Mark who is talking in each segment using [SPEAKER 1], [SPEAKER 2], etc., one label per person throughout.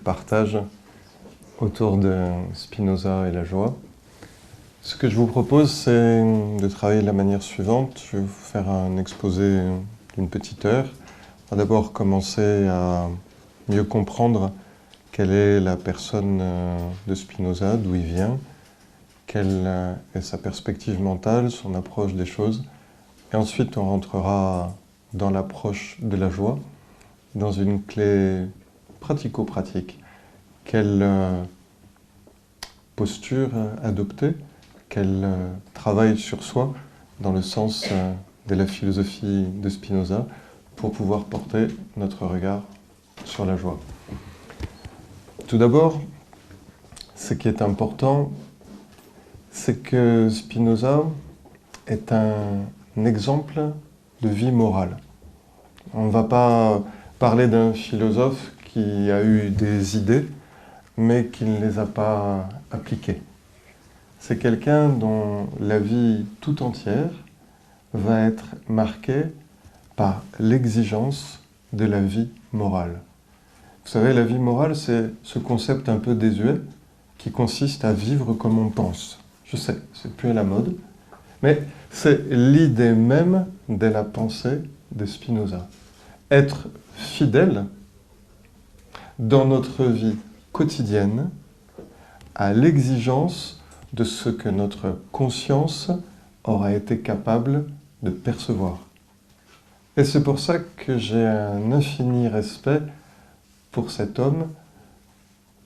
[SPEAKER 1] partage autour de Spinoza et la joie. Ce que je vous propose, c'est de travailler de la manière suivante. Je vais vous faire un exposé d'une petite heure. On va d'abord commencer à mieux comprendre quelle est la personne de Spinoza, d'où il vient, quelle est sa perspective mentale, son approche des choses. Et ensuite, on rentrera dans l'approche de la joie, dans une clé pratico-pratique. Quelle posture adopter, quel travail sur soi, dans le sens de la philosophie de Spinoza, pour pouvoir porter notre regard sur la joie. Tout d'abord, ce qui est important, c'est que Spinoza est un exemple de vie morale. On ne va pas parler d'un philosophe qui a eu des idées, mais qui ne les a pas appliquées. C'est quelqu'un dont la vie tout entière va être marquée par l'exigence de la vie morale. Vous savez, la vie morale, c'est ce concept un peu désuet qui consiste à vivre comme on pense. Je sais, c'est plus à la mode, mais c'est l'idée même de la pensée de Spinoza. Être fidèle dans notre vie quotidienne à l'exigence de ce que notre conscience aura été capable de percevoir. Et c'est pour ça que j'ai un infini respect pour cet homme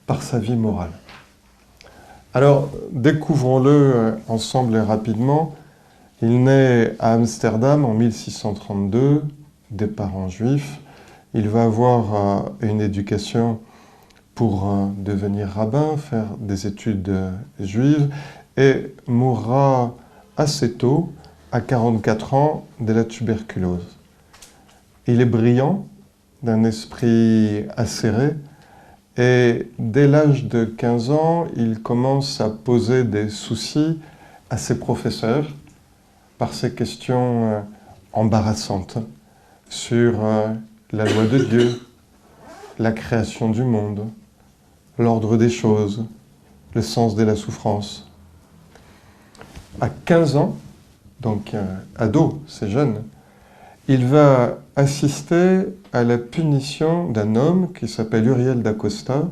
[SPEAKER 1] par sa vie morale. Alors, découvrons-le ensemble et rapidement. Il naît à Amsterdam en 1632, des parents juifs. Il va avoir une éducation pour devenir rabbin, faire des études juives, et mourra assez tôt, à 44 ans, de la tuberculose. Il est brillant, d'un esprit acéré, et dès l'âge de 15 ans, il commence à poser des soucis à ses professeurs par ses questions embarrassantes sur la loi de Dieu, la création du monde, l'ordre des choses, le sens de la souffrance. À 15 ans, donc ado, c'est jeune, il va assister à la punition d'un homme qui s'appelle Uriel d'Acosta,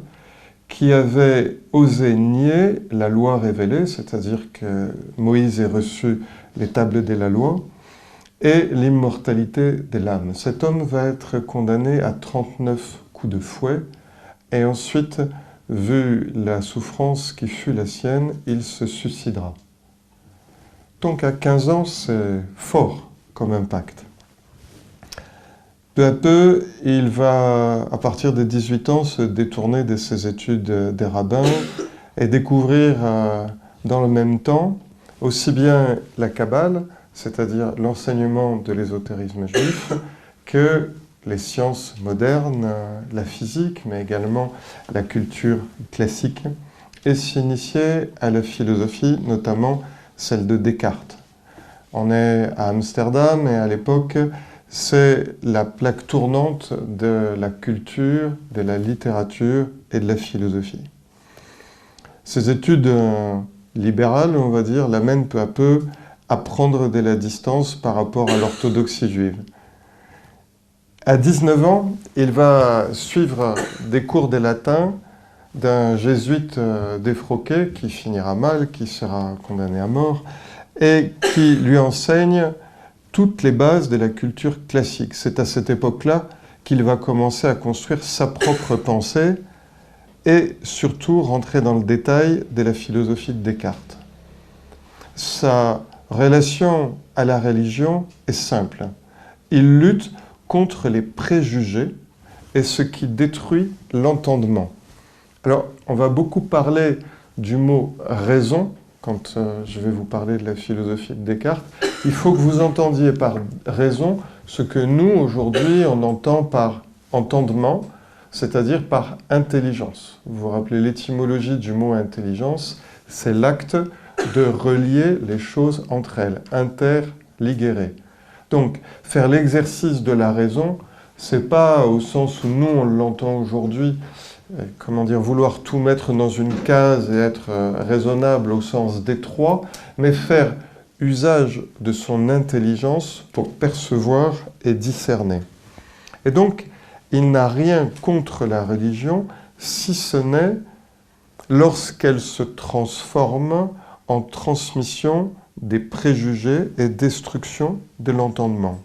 [SPEAKER 1] qui avait osé nier la loi révélée, c'est-à-dire que Moïse ait reçu les tables de la loi, et l'immortalité de l'âme. Cet homme va être condamné à 39 coups de fouet, et ensuite, vu la souffrance qui fut la sienne, il se suicidera. Donc à 15 ans, c'est fort comme impact. Peu à peu, il va, à partir de 18 ans, se détourner de ses études des rabbins et découvrir dans le même temps aussi bien la Kabbale, c'est-à-dire l'enseignement de l'ésotérisme juif, que les sciences modernes, la physique, mais également la culture classique, et s'initier à la philosophie, notamment celle de Descartes. On est à Amsterdam et à l'époque, c'est la plaque tournante de la culture, de la littérature et de la philosophie. Ces études libérales, on va dire, l'amènent peu à peu à prendre de la distance par rapport à l'orthodoxie juive. À 19 ans, il va suivre des cours de latin d'un jésuite défroqué qui finira mal, qui sera condamné à mort, et qui lui enseigne toutes les bases de la culture classique. C'est à cette époque-là qu'il va commencer à construire sa propre pensée et surtout rentrer dans le détail de la philosophie de Descartes. Sa relation à la religion est simple. Il lutte contre les préjugés et ce qui détruit l'entendement. Alors, on va beaucoup parler du mot « raison » quand je vais vous parler de la philosophie de Descartes. Il faut que vous entendiez par raison ce que nous, aujourd'hui, on entend par entendement, c'est-à-dire par intelligence. Vous vous rappelez l'étymologie du mot intelligence, c'est l'acte de relier les choses entre elles, interligérer. Donc, faire l'exercice de la raison, c'est pas au sens où nous on l'entend aujourd'hui, comment dire, vouloir tout mettre dans une case et être raisonnable au sens d'étroit, mais faire usage de son intelligence pour percevoir et discerner. Et donc, il n'a rien contre la religion, si ce n'est lorsqu'elle se transforme en transmission des préjugés et destruction de l'entendement.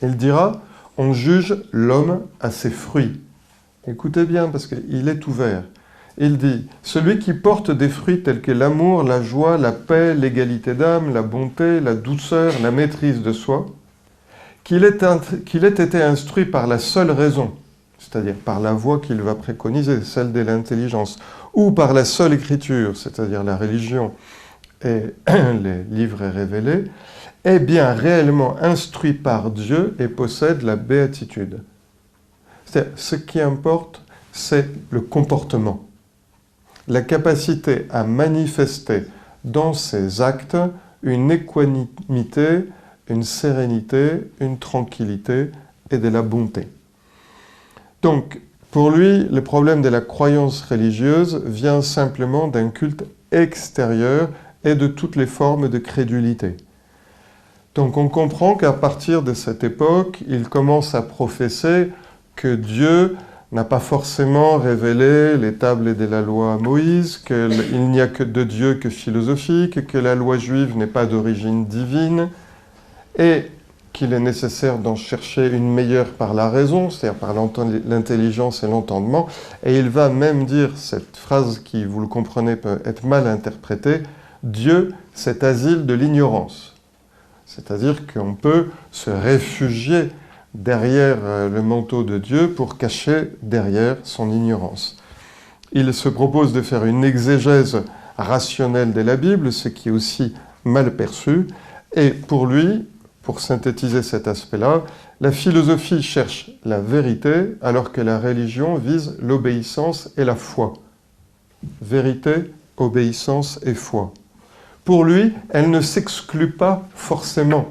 [SPEAKER 1] Il dira, on juge l'homme à ses fruits. Écoutez bien, parce qu'il est ouvert. Il dit, celui qui porte des fruits tels que l'amour, la joie, la paix, l'égalité d'âme, la bonté, la douceur, la maîtrise de soi, qu'il ait été instruit par la seule raison, c'est-à-dire par la voie qu'il va préconiser, celle de l'intelligence, ou par la seule écriture, c'est-à-dire la religion et les livres révélés, est bien réellement instruit par Dieu et possède la béatitude. C'est-à-dire, ce qui importe, c'est le comportement, la capacité à manifester dans ses actes une équanimité, une sérénité, une tranquillité et de la bonté. Donc, pour lui, le problème de la croyance religieuse vient simplement d'un culte extérieur et de toutes les formes de crédulité. Donc on comprend qu'à partir de cette époque, il commence à professer que Dieu n'a pas forcément révélé les tables de la loi à Moïse, qu'il n'y a que de Dieu que philosophique, que la loi juive n'est pas d'origine divine, et qu'il est nécessaire d'en chercher une meilleure par la raison, c'est-à-dire par l'intelligence et l'entendement. Et il va même dire cette phrase qui, vous le comprenez, peut être mal interprétée, Dieu, c'est asile de l'ignorance. C'est-à-dire qu'on peut se réfugier derrière le manteau de Dieu pour cacher derrière son ignorance. Il se propose de faire une exégèse rationnelle de la Bible, ce qui est aussi mal perçu, et pour lui, pour synthétiser cet aspect-là, la philosophie cherche la vérité alors que la religion vise l'obéissance et la foi. Vérité, obéissance et foi. Pour lui, elle ne s'exclut pas forcément,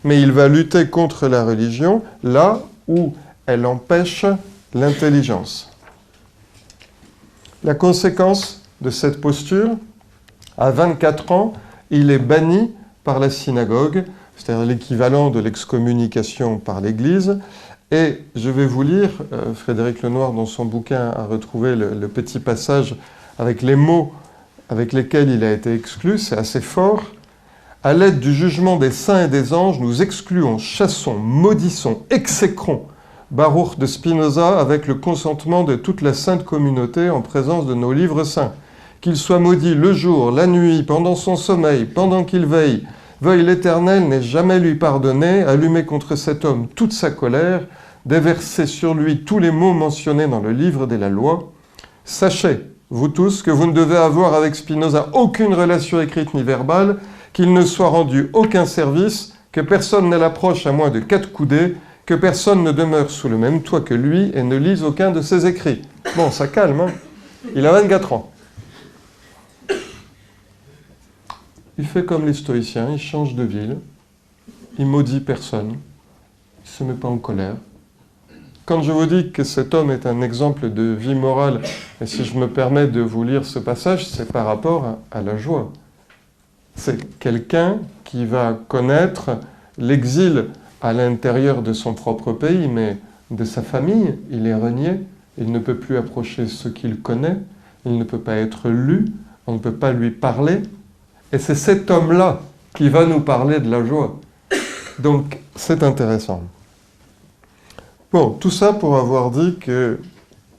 [SPEAKER 1] mais il va lutter contre la religion là où elle empêche l'intelligence. La conséquence de cette posture, à 24 ans, il est banni par la synagogue, c'est-à-dire l'équivalent de l'excommunication par l'Église. Et je vais vous lire, Frédéric Lenoir, dans son bouquin, a retrouvé le petit passage avec les mots avec lesquels il a été exclu, c'est assez fort. À l'aide du jugement des saints et des anges, nous excluons, chassons, maudissons, exécrons Baruch de Spinoza avec le consentement de toute la sainte communauté en présence de nos livres saints. Qu'il soit maudit le jour, la nuit, pendant son sommeil, pendant qu'il veille, veuille l'Éternel n'ait jamais lui pardonné, allumer contre cet homme toute sa colère, déverser sur lui tous les maux mentionnés dans le livre de la loi. Sachez, vous tous, que vous ne devez avoir avec Spinoza aucune relation écrite ni verbale, qu'il ne soit rendu aucun service, que personne ne l'approche à moins de 4 coudées, que personne ne demeure sous le même toit que lui et ne lise aucun de ses écrits. Bon, ça calme, hein. Il a 24 ans. Il fait comme les stoïciens, il change de ville, il maudit personne, il ne se met pas en colère. Quand je vous dis que cet homme est un exemple de vie morale, et si je me permets de vous lire ce passage, c'est par rapport à la joie. C'est quelqu'un qui va connaître l'exil à l'intérieur de son propre pays, mais de sa famille, il est renié, il ne peut plus approcher ceux qu'il connaît, il ne peut pas être lu, on ne peut pas lui parler, et c'est cet homme-là qui va nous parler de la joie. Donc, c'est intéressant. Bon, tout ça pour avoir dit que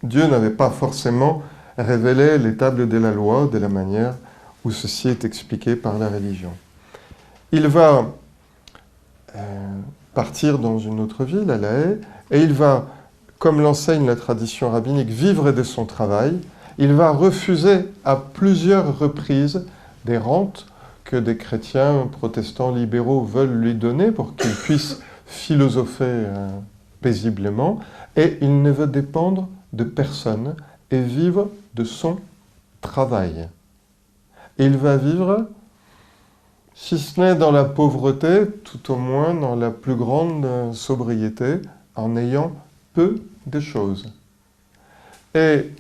[SPEAKER 1] Dieu n'avait pas forcément révélé les tables de la loi de la manière où ceci est expliqué par la religion. Il va partir dans une autre ville, à La Haye, et il va, comme l'enseigne la tradition rabbinique, vivre de son travail. Il va refuser à plusieurs reprises des rentes que des chrétiens protestants libéraux veulent lui donner pour qu'il puisse philosopher paisiblement, et il ne veut dépendre de personne et vivre de son travail. Il va vivre, si ce n'est dans la pauvreté, tout au moins dans la plus grande sobriété, en ayant peu de choses. Et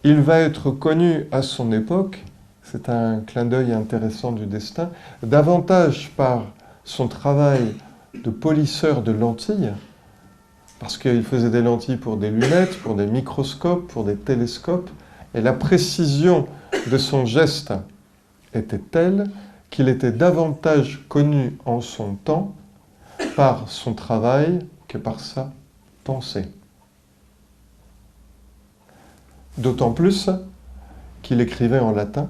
[SPEAKER 1] il va être connu à son époque, c'est un clin d'œil intéressant du destin, davantage par son travail de polisseur de lentilles, parce qu'il faisait des lentilles pour des lunettes, pour des microscopes, pour des télescopes, et la précision de son geste était telle qu'il était davantage connu en son temps par son travail que par sa pensée. D'autant plus qu'il écrivait en latin,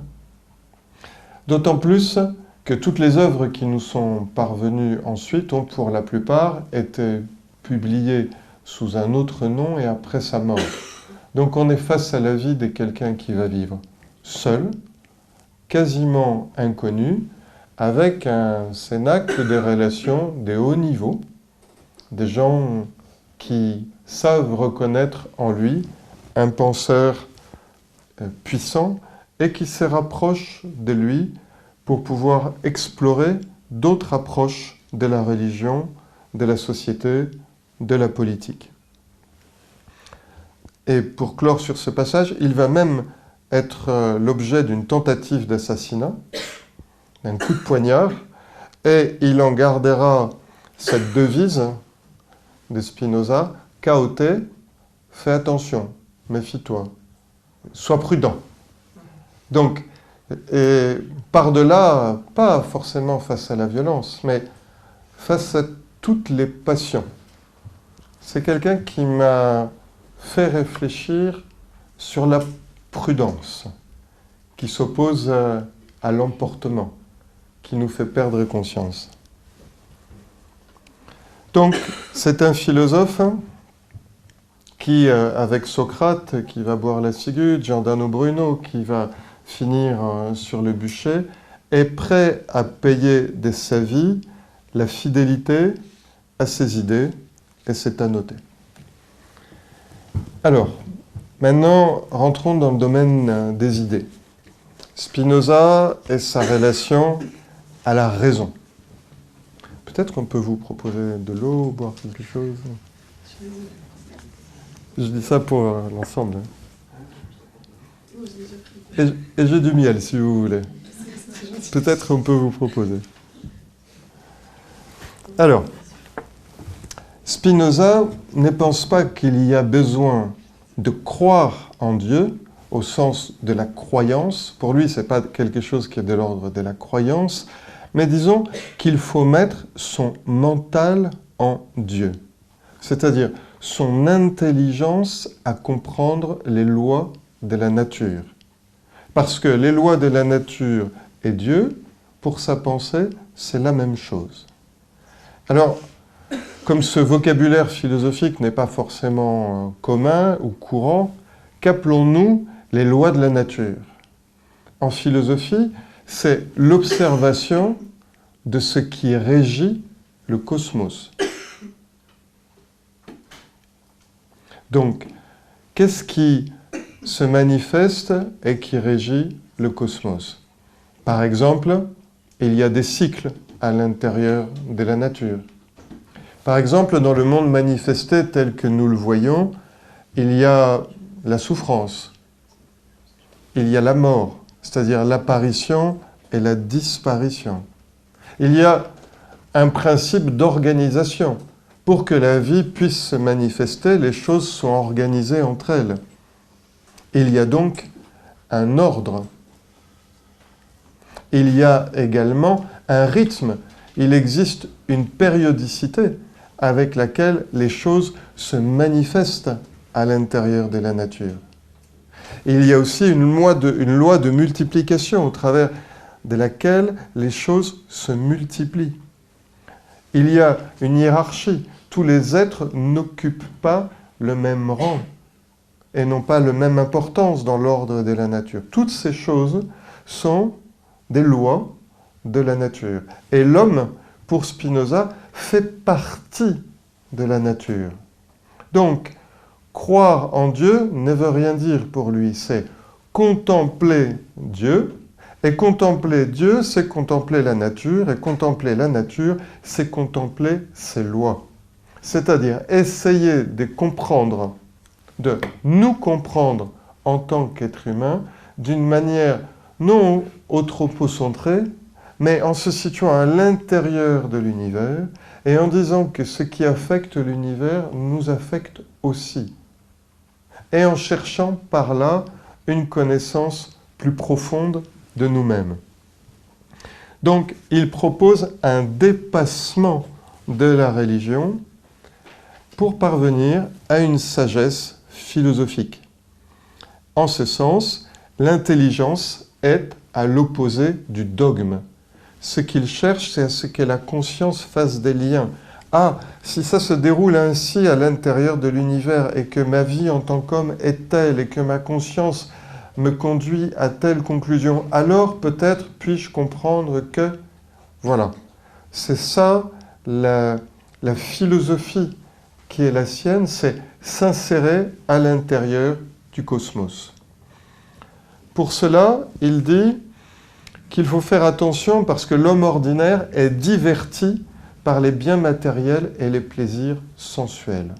[SPEAKER 1] d'autant plus que toutes les œuvres qui nous sont parvenues ensuite ont pour la plupart été publiées sous un autre nom et après sa mort. Donc on est face à la vie de quelqu'un qui va vivre seul, quasiment inconnu, avec un cénacle des relations des hauts niveaux, des gens qui savent reconnaître en lui un penseur puissant et qui se rapprochent de lui pour pouvoir explorer d'autres approches de la religion, de la société, de la politique. Et pour clore sur ce passage, il va même être l'objet d'une tentative d'assassinat, d'un coup de poignard, et il en gardera cette devise de Spinoza, Caote, fais attention, méfie-toi, sois prudent. Donc, par-delà, pas forcément face à la violence, mais face à toutes les passions. C'est quelqu'un qui m'a fait réfléchir sur la prudence, qui s'oppose à l'emportement, qui nous fait perdre conscience. Donc, c'est un philosophe qui, avec Socrate, qui va boire la ciguë, Giordano Bruno, qui va finir sur le bûcher, est prêt à payer de sa vie la fidélité à ses idées, et c'est à noter. Alors, maintenant, rentrons dans le domaine des idées. Spinoza et sa relation à la raison. Peut-être qu'on peut vous proposer de l'eau, boire quelque chose. Je dis ça pour l'ensemble. Et j'ai du miel, si vous voulez. Peut-être qu'on peut vous proposer. Alors, Spinoza ne pense pas qu'il y a besoin de croire en Dieu, au sens de la croyance. Pour lui, ce n'est pas quelque chose qui est de l'ordre de la croyance, mais disons qu'il faut mettre son mental en Dieu. C'est-à-dire son intelligence à comprendre les lois de la nature. Parce que les lois de la nature et Dieu, pour sa pensée, c'est la même chose. Alors, comme ce vocabulaire philosophique n'est pas forcément commun ou courant, qu'appelons-nous les lois de la nature? En philosophie, c'est l'observation de ce qui régit le cosmos. Donc, qu'est-ce qui se manifeste et qui régit le cosmos? Par exemple, il y a des cycles à l'intérieur de la nature. Par exemple, dans le monde manifesté tel que nous le voyons, il y a la souffrance, il y a la mort, c'est-à-dire l'apparition et la disparition. Il y a un principe d'organisation. Pour que la vie puisse se manifester, les choses sont organisées entre elles. Il y a donc un ordre. Il y a également un rythme. Il existe une périodicité avec laquelle les choses se manifestent à l'intérieur de la nature. Il y a aussi une loi de multiplication au travers de laquelle les choses se multiplient. Il y a une hiérarchie. Tous les êtres n'occupent pas le même rang et n'ont pas la même importance dans l'ordre de la nature. Toutes ces choses sont des lois de la nature. Et l'homme, pour Spinoza, fait partie de la nature. Donc, croire en Dieu ne veut rien dire pour lui, c'est contempler Dieu, et contempler Dieu, c'est contempler la nature, et contempler la nature, c'est contempler ses lois. C'est-à-dire essayer de comprendre de nous comprendre en tant qu'être humain d'une manière non anthropocentrée, mais en se situant à l'intérieur de l'univers et en disant que ce qui affecte l'univers nous affecte aussi. Et en cherchant par là une connaissance plus profonde de nous-mêmes. Donc, il propose un dépassement de la religion pour parvenir à une sagesse philosophique. En ce sens, l'intelligence est à l'opposé du dogme. Ce qu'il cherche, c'est à ce que la conscience fasse des liens. Ah, si ça se déroule ainsi à l'intérieur de l'univers et que ma vie en tant qu'homme est telle et que ma conscience me conduit à telle conclusion, alors peut-être puis-je comprendre que... Voilà, c'est ça la philosophie qui est la sienne, c'est s'insérer à l'intérieur du cosmos. Pour cela, il dit qu'il faut faire attention parce que l'homme ordinaire est diverti par les biens matériels et les plaisirs sensuels.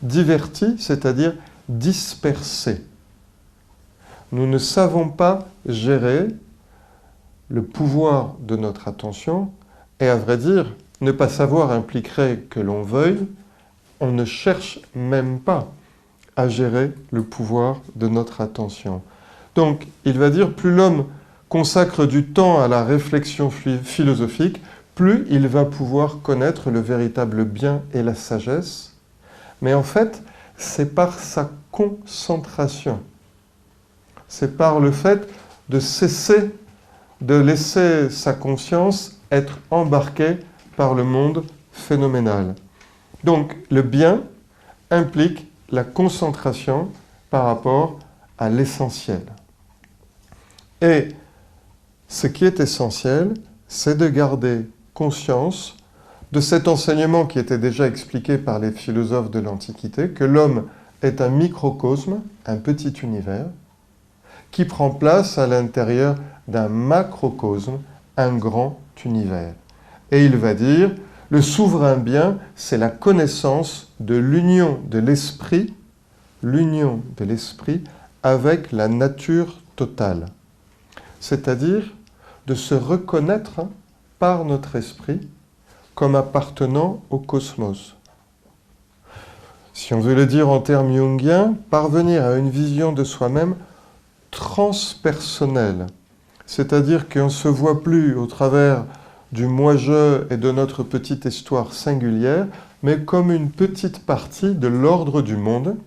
[SPEAKER 1] Diverti, c'est-à-dire dispersé. Nous ne savons pas gérer le pouvoir de notre attention, et à vrai dire, ne pas savoir impliquerait que l'on veuille, on ne cherche même pas à gérer le pouvoir de notre attention. Donc, il va dire, plus l'homme consacre du temps à la réflexion philosophique, plus il va pouvoir connaître le véritable bien et la sagesse. Mais en fait, c'est par sa concentration. C'est par le fait de cesser de laisser sa conscience être embarquée par le monde phénoménal. Donc, le bien implique la concentration par rapport à l'essentiel. Et ce qui est essentiel, c'est de garder conscience de cet enseignement qui était déjà expliqué par les philosophes de l'Antiquité, que l'homme est un microcosme, un petit univers, qui prend place à l'intérieur d'un macrocosme, un grand univers. Et il va dire, le souverain bien, c'est la connaissance de l'union de l'esprit avec la nature totale. C'est-à-dire de se reconnaître par notre esprit comme appartenant au cosmos. Si on veut le dire en termes jungiens, parvenir à une vision de soi-même transpersonnelle, c'est-à-dire qu'on ne se voit plus au travers du moi-je et de notre petite histoire singulière, mais comme une petite partie de l'ordre du monde,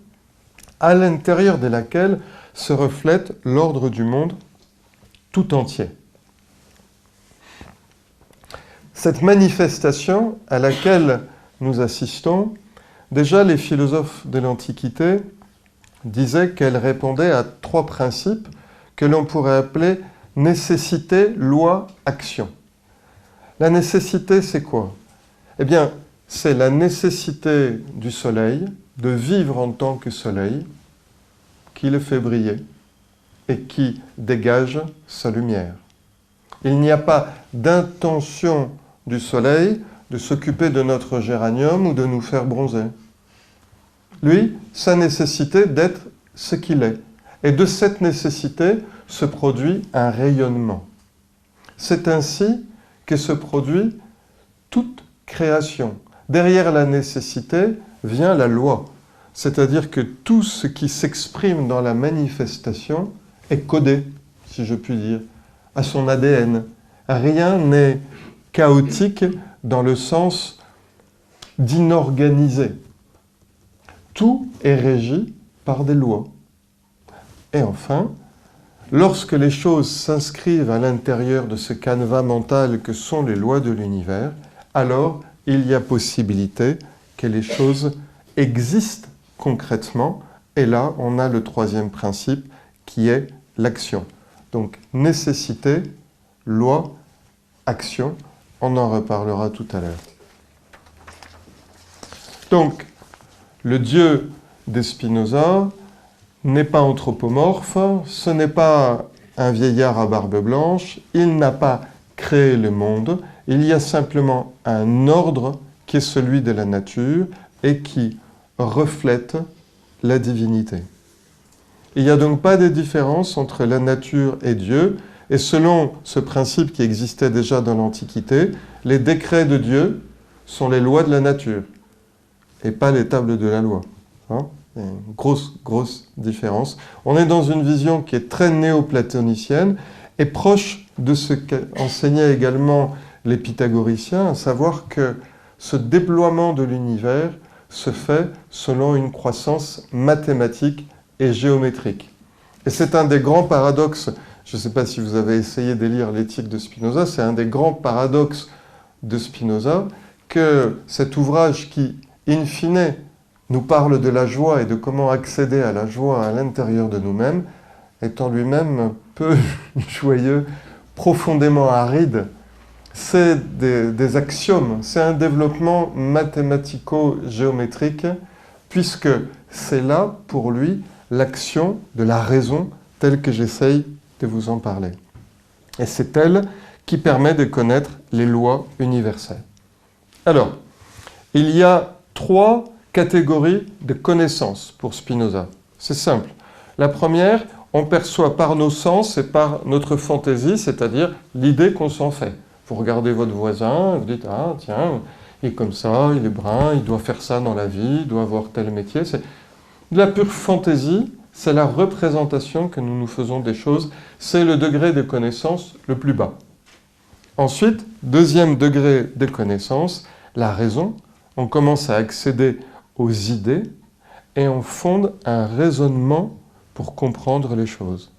[SPEAKER 1] à l'intérieur de laquelle se reflète l'ordre du monde tout entier. Cette manifestation à laquelle nous assistons, déjà les philosophes de l'Antiquité disaient qu'elle répondait à 3 principes que l'on pourrait appeler nécessité, loi, action. La nécessité, c'est quoi? Eh bien, c'est la nécessité du soleil, de vivre en tant que soleil, qui le fait briller et qui dégage sa lumière. Il n'y a pas d'intention du soleil de s'occuper de notre géranium ou de nous faire bronzer. Lui, sa nécessité d'être ce qu'il est. Et de cette nécessité se produit un rayonnement. C'est ainsi que se produit toute création. Derrière la nécessité vient la loi. C'est-à-dire que tout ce qui s'exprime dans la manifestation est codé, si je puis dire, à son ADN. Rien n'est chaotique dans le sens d'inorganisé. Tout est régi par des lois. Et enfin, lorsque les choses s'inscrivent à l'intérieur de ce canevas mental que sont les lois de l'univers, alors il y a possibilité que les choses existent concrètement. Et là, on a le 3e principe qui est l'action. Donc, nécessité, loi, action. On en reparlera tout à l'heure. Donc, le Dieu de Spinoza n'est pas anthropomorphe, ce n'est pas un vieillard à barbe blanche, il n'a pas créé le monde, il y a simplement un ordre qui est celui de la nature et qui reflète la divinité. Il n'y a donc pas de différence entre la nature et Dieu, et selon ce principe qui existait déjà dans l'Antiquité, les décrets de Dieu sont les lois de la nature, et pas les tables de la loi. Hein? Il y a une grosse différence. On est dans une vision qui est très néoplatonicienne, et proche de ce qu'enseignaient également les pythagoriciens, à savoir que ce déploiement de l'univers se fait selon une croissance mathématique et géométrique. Et c'est un des grands paradoxes, je ne sais pas si vous avez essayé de lire l'éthique de Spinoza, c'est un des grands paradoxes de Spinoza, que cet ouvrage qui, in fine, nous parle de la joie et de comment accéder à la joie à l'intérieur de nous-mêmes, est en lui-même peu joyeux, profondément aride. C'est des axiomes, c'est un développement mathématico-géométrique, puisque c'est là, pour lui, l'action de la raison telle que j'essaye de vous en parler. Et c'est elle qui permet de connaître les lois universelles. Alors, il y a 3 catégories de connaissances pour Spinoza. C'est simple. La première, on perçoit par nos sens et par notre fantaisie, c'est-à-dire l'idée qu'on s'en fait. Vous regardez votre voisin, vous dites « Ah, tiens, il est comme ça, il est brun, il doit faire ça dans la vie, il doit avoir tel métier. » C'est de la pure fantaisie, c'est la représentation que nous nous faisons des choses. C'est le degré de connaissance le plus bas. Ensuite, deuxième degré de connaissance, la raison. On commence à accéder aux idées et on fonde un raisonnement pour comprendre les choses.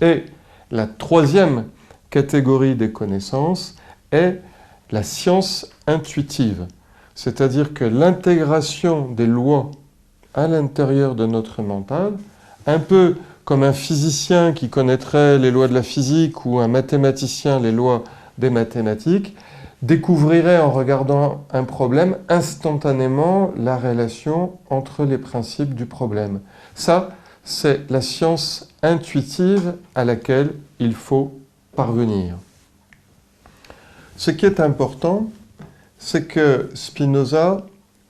[SPEAKER 1] Et la troisième catégorie des connaissances est la science intuitive, c'est-à-dire que l'intégration des lois à l'intérieur de notre mental, un peu comme un physicien qui connaîtrait les lois de la physique ou un mathématicien les lois des mathématiques, découvrirait en regardant un problème instantanément la relation entre les principes du problème. Ça, c'est la science intuitive à laquelle il faut parvenir. Ce qui est important, c'est que Spinoza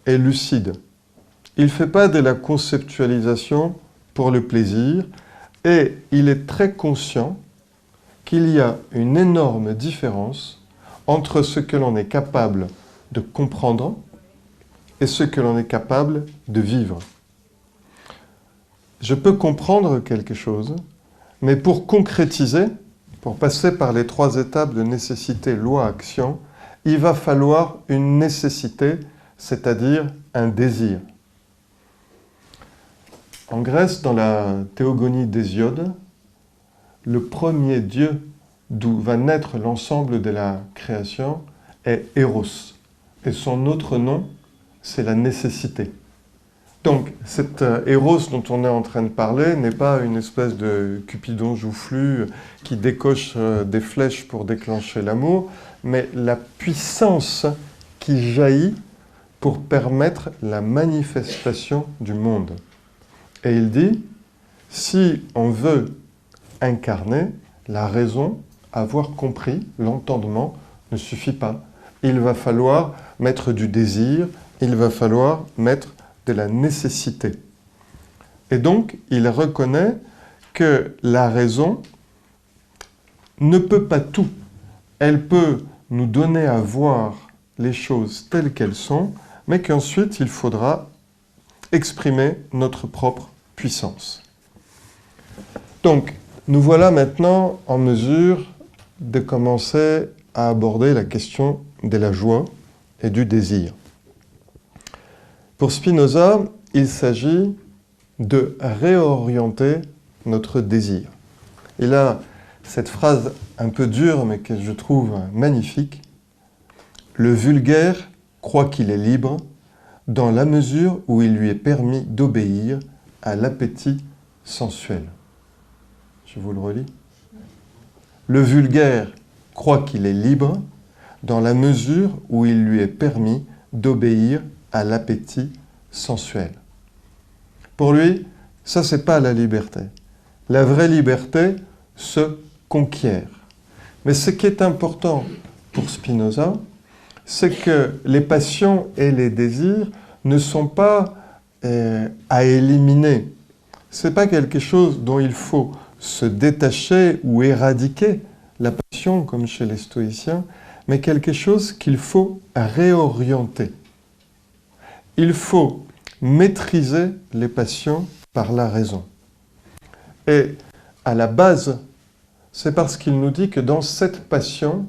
[SPEAKER 1] est lucide. Il ne fait pas de la conceptualisation pour le plaisir et il est très conscient qu'il y a une énorme différence entre ce que l'on est capable de comprendre et ce que l'on est capable de vivre. Je peux comprendre quelque chose, mais pour concrétiser, pour passer par les 3 étapes de nécessité, loi, action, il va falloir une nécessité, c'est-à-dire un désir. En Grèce, dans la théogonie d'Hésiode, le premier dieu d'où va naître l'ensemble de la création est Eros. Et son autre nom, c'est la nécessité. Donc, cet Eros dont on est en train de parler n'est pas une espèce de Cupidon joufflu qui décoche des flèches pour déclencher l'amour, mais la puissance qui jaillit pour permettre la manifestation du monde. Et il dit, si on veut incarner, la raison, avoir compris, l'entendement ne suffit pas. Il va falloir mettre du désir, il va falloir mettre de la nécessité. Et donc, il reconnaît que la raison ne peut pas tout. Elle peut nous donner à voir les choses telles qu'elles sont, mais qu'ensuite, il faudra exprimer notre propre puissance. Donc, nous voilà maintenant en mesure de commencer à aborder la question de la joie et du désir. Pour Spinoza, il s'agit de réorienter notre désir. Il a cette phrase un peu dure, mais que je trouve magnifique. « Le vulgaire croit qu'il est libre dans la mesure où il lui est permis d'obéir à l'appétit sensuel. » Je vous le relis. « Le vulgaire croit qu'il est libre dans la mesure où il lui est permis d'obéir à l'appétit sensuel. » Pour lui, ça, c'est pas la liberté. La vraie liberté se conquiert. Mais ce qui est important pour Spinoza, c'est que les passions et les désirs ne sont pas à éliminer. Ce n'est pas quelque chose dont il faut se détacher ou éradiquer la passion, comme chez les stoïciens, mais quelque chose qu'il faut réorienter. Il faut maîtriser les passions par la raison. Et à la base, c'est parce qu'il nous dit que dans cette passion,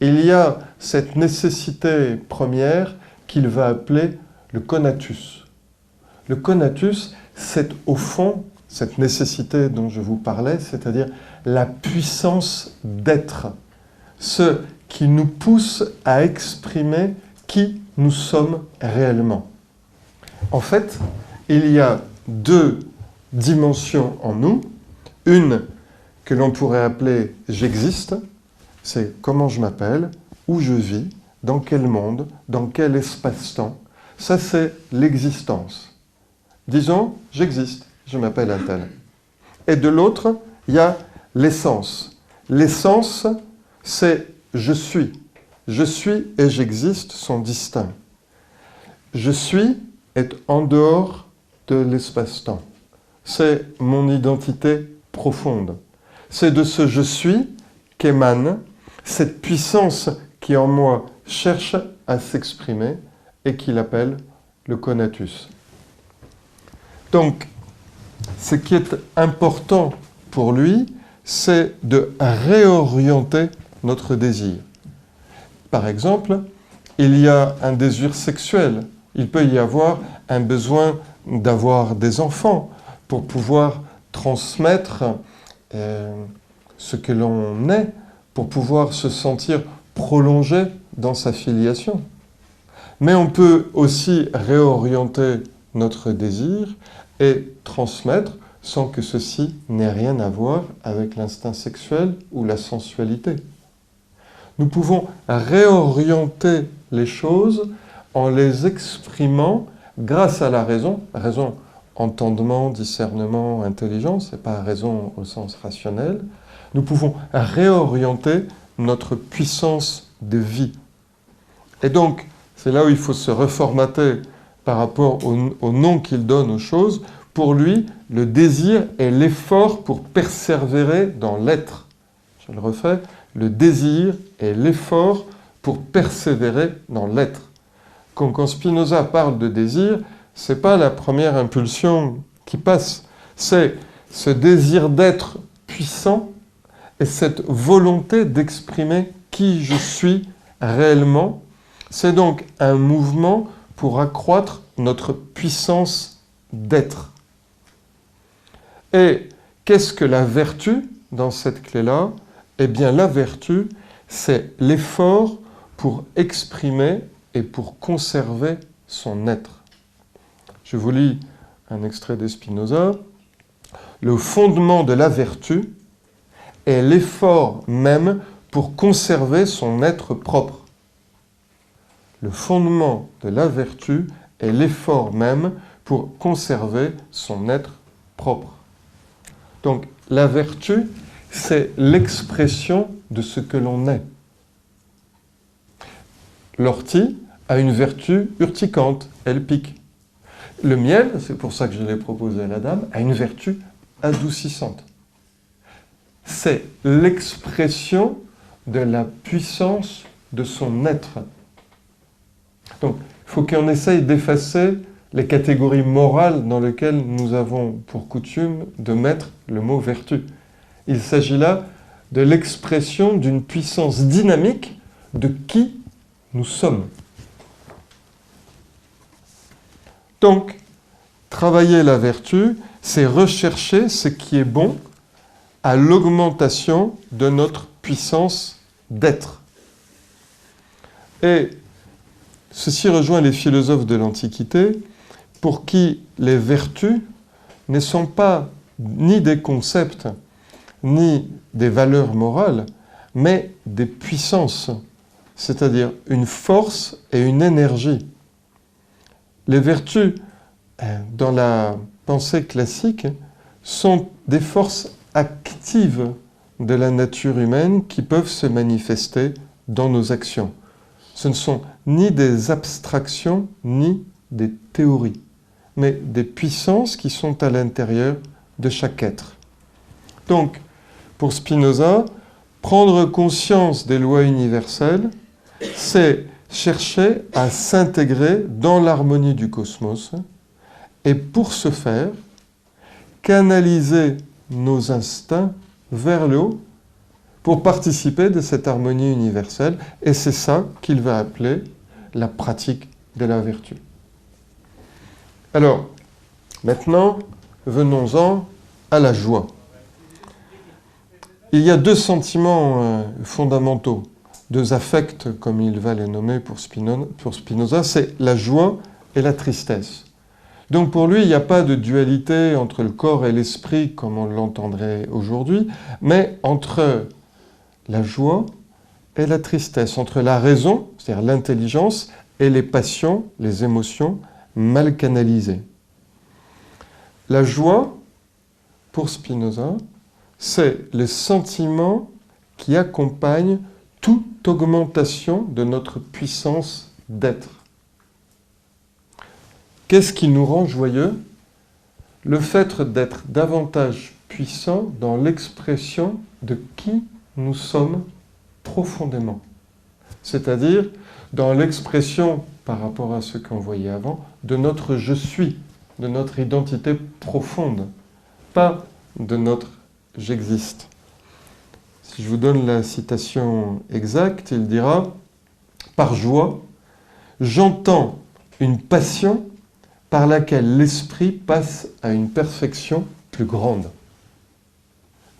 [SPEAKER 1] il y a cette nécessité première qu'il va appeler le conatus. Le conatus, c'est au fond cette nécessité dont je vous parlais, c'est-à-dire la puissance d'être, ce qui nous pousse à exprimer qui nous sommes réellement. En fait, il y a deux dimensions en nous, une que l'on pourrait appeler « j'existe », c'est comment je m'appelle, où je vis, dans quel monde, dans quel espace-temps. Ça, c'est l'existence. Disons, j'existe, je m'appelle un tel. Et de l'autre, il y a l'essence. L'essence, c'est je suis. Je suis et j'existe sont distincts. Je suis est en dehors de l'espace-temps. C'est mon identité profonde. C'est de ce je suis qu'émane cette puissance qui en moi cherche à s'exprimer et qu'il appelle le conatus. Donc, ce qui est important pour lui, c'est de réorienter notre désir. Par exemple, il y a un désir sexuel. Il peut y avoir un besoin d'avoir des enfants pour pouvoir transmettre ce que l'on est, pour pouvoir se sentir prolongé dans sa filiation. Mais on peut aussi réorienter notre désir et transmettre sans que ceci n'ait rien à voir avec l'instinct sexuel ou la sensualité. Nous pouvons réorienter les choses en les exprimant grâce à la raison, entendement, discernement, intelligence, et pas raison au sens rationnel. Nous pouvons réorienter notre puissance de vie. Et donc, c'est là où il faut se reformater par rapport au nom qu'il donne aux choses. Pour lui, le désir est l'effort pour persévérer dans l'être. Je le refais, le désir est l'effort pour persévérer dans l'être. Quand Spinoza parle de désir, ce n'est pas la première impulsion qui passe, c'est ce désir d'être puissant et cette volonté d'exprimer qui je suis réellement. C'est donc un mouvement pour accroître notre puissance d'être. Et qu'est-ce que la vertu dans cette clé-là? Eh bien, la vertu, c'est l'effort pour exprimer et pour conserver son être. Je vous lis un extrait de Spinoza. Le fondement de la vertu est l'effort même pour conserver son être propre. Le fondement de la vertu est l'effort même pour conserver son être propre. Donc, la vertu, c'est l'expression de ce que l'on est. L'ortie a une vertu urticante, elle pique. Le miel, c'est pour ça que je l'ai proposé à la dame, a une vertu adoucissante. C'est l'expression de la puissance de son être. Donc, il faut qu'on essaye d'effacer les catégories morales dans lesquelles nous avons pour coutume de mettre le mot vertu. Il s'agit là de l'expression d'une puissance dynamique de qui nous sommes. Donc, travailler la vertu, c'est rechercher ce qui est bon à l'augmentation de notre puissance d'être. Et ceci rejoint les philosophes de l'Antiquité, pour qui les vertus ne sont pas ni des concepts, ni des valeurs morales, mais des puissances, c'est-à-dire une force et une énergie. Les vertus, dans la pensée classique, sont des forces actives de la nature humaine qui peuvent se manifester dans nos actions. Ce ne sont ni des abstractions, ni des théories. mais des puissances qui sont à l'intérieur de chaque être. Donc, pour Spinoza, prendre conscience des lois universelles, c'est chercher à s'intégrer dans l'harmonie du cosmos et pour ce faire, canaliser nos instincts vers le haut pour participer de cette harmonie universelle. Et c'est ça qu'il va appeler la pratique de la vertu. Alors, maintenant, venons-en à la joie. Il y a deux sentiments fondamentaux, deux affects, comme il va les nommer pour Spinoza, c'est la joie et la tristesse. Donc pour lui, il n'y a pas de dualité entre le corps et l'esprit, comme on l'entendrait aujourd'hui, mais entre la joie et la tristesse, entre la raison, c'est-à-dire l'intelligence, et les passions, les émotions mal canalisées. La joie, pour Spinoza, c'est le sentiment qui accompagne toute augmentation de notre puissance d'être. Qu'est-ce qui nous rend joyeux? Le fait d'être davantage puissant dans l'expression de qui nous sommes profondément. C'est-à-dire dans l'expression, par rapport à ce qu'on voyait avant, de notre « je suis », de notre identité profonde, pas de notre « j'existe ». Si je vous donne la citation exacte, il dira « Par joie, j'entends une passion par laquelle l'esprit passe à une perfection plus grande. »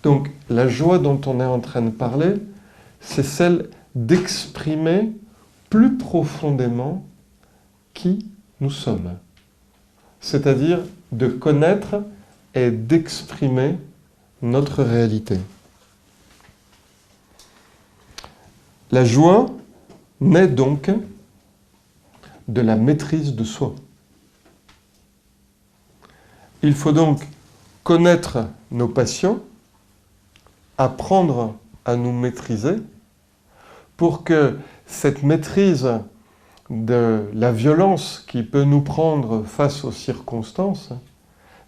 [SPEAKER 1] Donc, la joie dont on est en train de parler, c'est celle d'exprimer plus profondément qui nous sommes. C'est-à-dire de connaître et d'exprimer notre réalité. La joie naît donc de la maîtrise de soi. Il faut donc connaître nos passions, apprendre à nous maîtriser pour que cette maîtrise de la violence qui peut nous prendre face aux circonstances,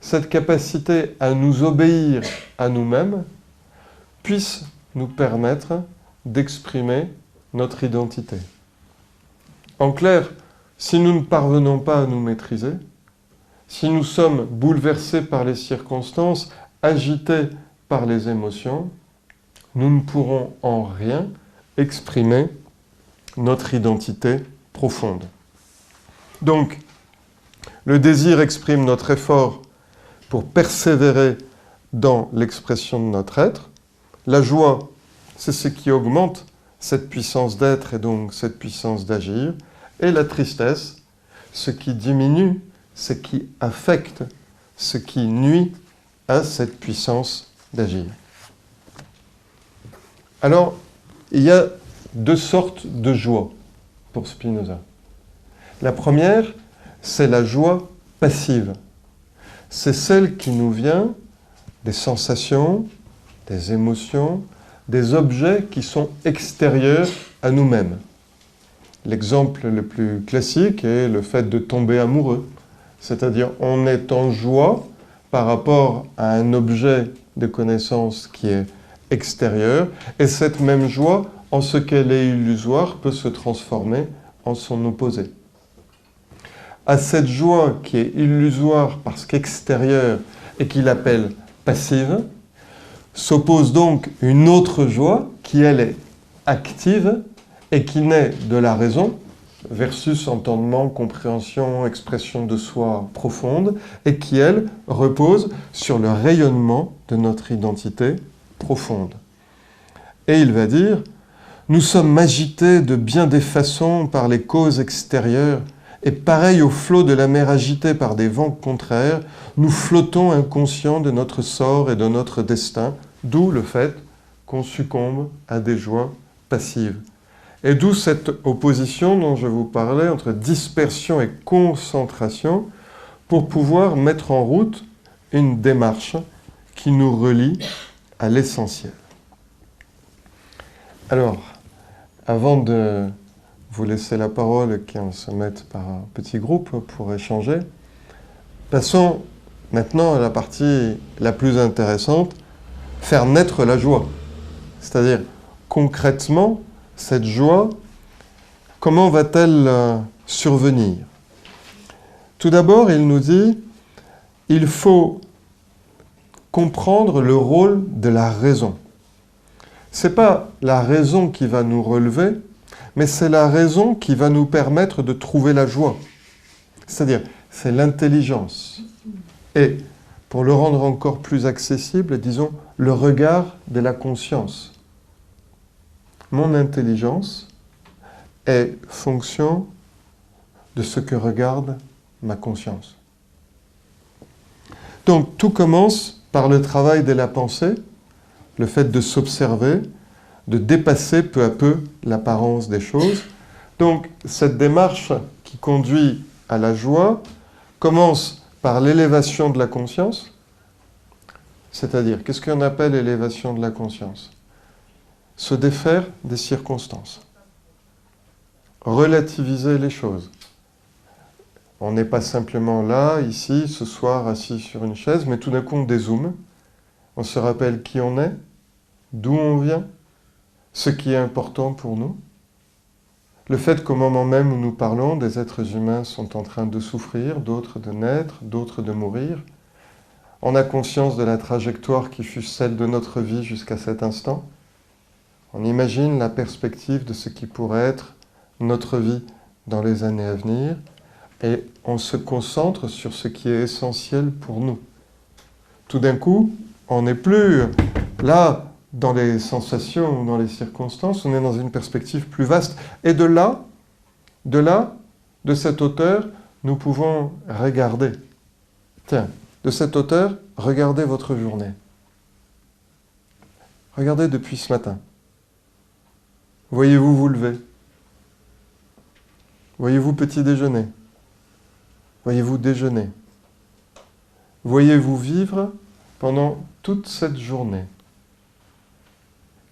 [SPEAKER 1] cette capacité à nous obéir à nous-mêmes, puisse nous permettre d'exprimer notre identité. En clair, si nous ne parvenons pas à nous maîtriser, si nous sommes bouleversés par les circonstances, agités par les émotions, nous ne pourrons en rien exprimer notre identité profonde. Donc, le désir exprime notre effort pour persévérer dans l'expression de notre être. La joie, c'est ce qui augmente cette puissance d'être et donc cette puissance d'agir. Et la tristesse, ce qui diminue, ce qui affecte, ce qui nuit à cette puissance d'agir. Alors, il y a deux sortes de joie pour Spinoza. La première, c'est la joie passive. C'est celle qui nous vient des sensations, des émotions, des objets qui sont extérieurs à nous-mêmes. L'exemple le plus classique est le fait de tomber amoureux. C'est-à-dire, on est en joie par rapport à un objet de connaissance qui est extérieur, et cette même joie, en ce qu'elle est illusoire, peut se transformer en son opposé. À cette joie qui est illusoire parce qu'extérieure et qu'il appelle passive, s'oppose donc une autre joie qui, elle, est active et qui naît de la raison, versus entendement, compréhension, expression de soi profonde, et qui, elle, repose sur le rayonnement de notre identité profonde. Et il va dire, nous sommes agités de bien des façons par les causes extérieures, et pareil au flot de la mer agitée par des vents contraires, nous flottons inconscients de notre sort et de notre destin, d'où le fait qu'on succombe à des joies passives. Et d'où cette opposition dont je vous parlais entre dispersion et concentration pour pouvoir mettre en route une démarche qui nous relie à l'essentiel. Alors, avant de vous laisser la parole et qu'on se mette par un petit groupe pour échanger, Passons maintenant à la partie la plus intéressante, faire naître la joie. C'est-à-dire, concrètement, cette joie, comment va-t-elle survenir? Tout d'abord, il nous dit, il faut comprendre le rôle de la raison. Ce n'est pas la raison qui va nous relever, mais c'est la raison qui va nous permettre de trouver la joie. C'est-à-dire, c'est l'intelligence. Et, pour le rendre encore plus accessible, disons, le regard de la conscience. Mon intelligence est fonction de ce que regarde ma conscience. Donc, tout commence par le travail de la pensée, le fait de s'observer, de dépasser peu à peu l'apparence des choses. Donc, cette démarche qui conduit à la joie commence par l'élévation de la conscience, c'est-à-dire, qu'est-ce qu'on appelle l'élévation de la conscience? Se défaire des circonstances, relativiser les choses. On n'est pas simplement là, ici, ce soir, assis sur une chaise, mais tout d'un coup on dézoome, on se rappelle qui on est, d'où on vient, ce qui est important pour nous. Le fait qu'au moment même où nous parlons, des êtres humains sont en train de souffrir, d'autres de naître, d'autres de mourir. On a conscience de la trajectoire qui fut celle de notre vie jusqu'à cet instant. On imagine la perspective de ce qui pourrait être notre vie dans les années à venir et on se concentre sur ce qui est essentiel pour nous. Tout d'un coup, on n'est plus là dans les sensations ou dans les circonstances, on est dans une perspective plus vaste. Et de cette hauteur, nous pouvons regarder. Tiens, de cette hauteur, regardez votre journée. Regardez depuis ce matin. Voyez-vous vous lever? Voyez-vous petit déjeuner? Voyez-vous déjeuner? Voyez-vous vivre pendant toute cette journée?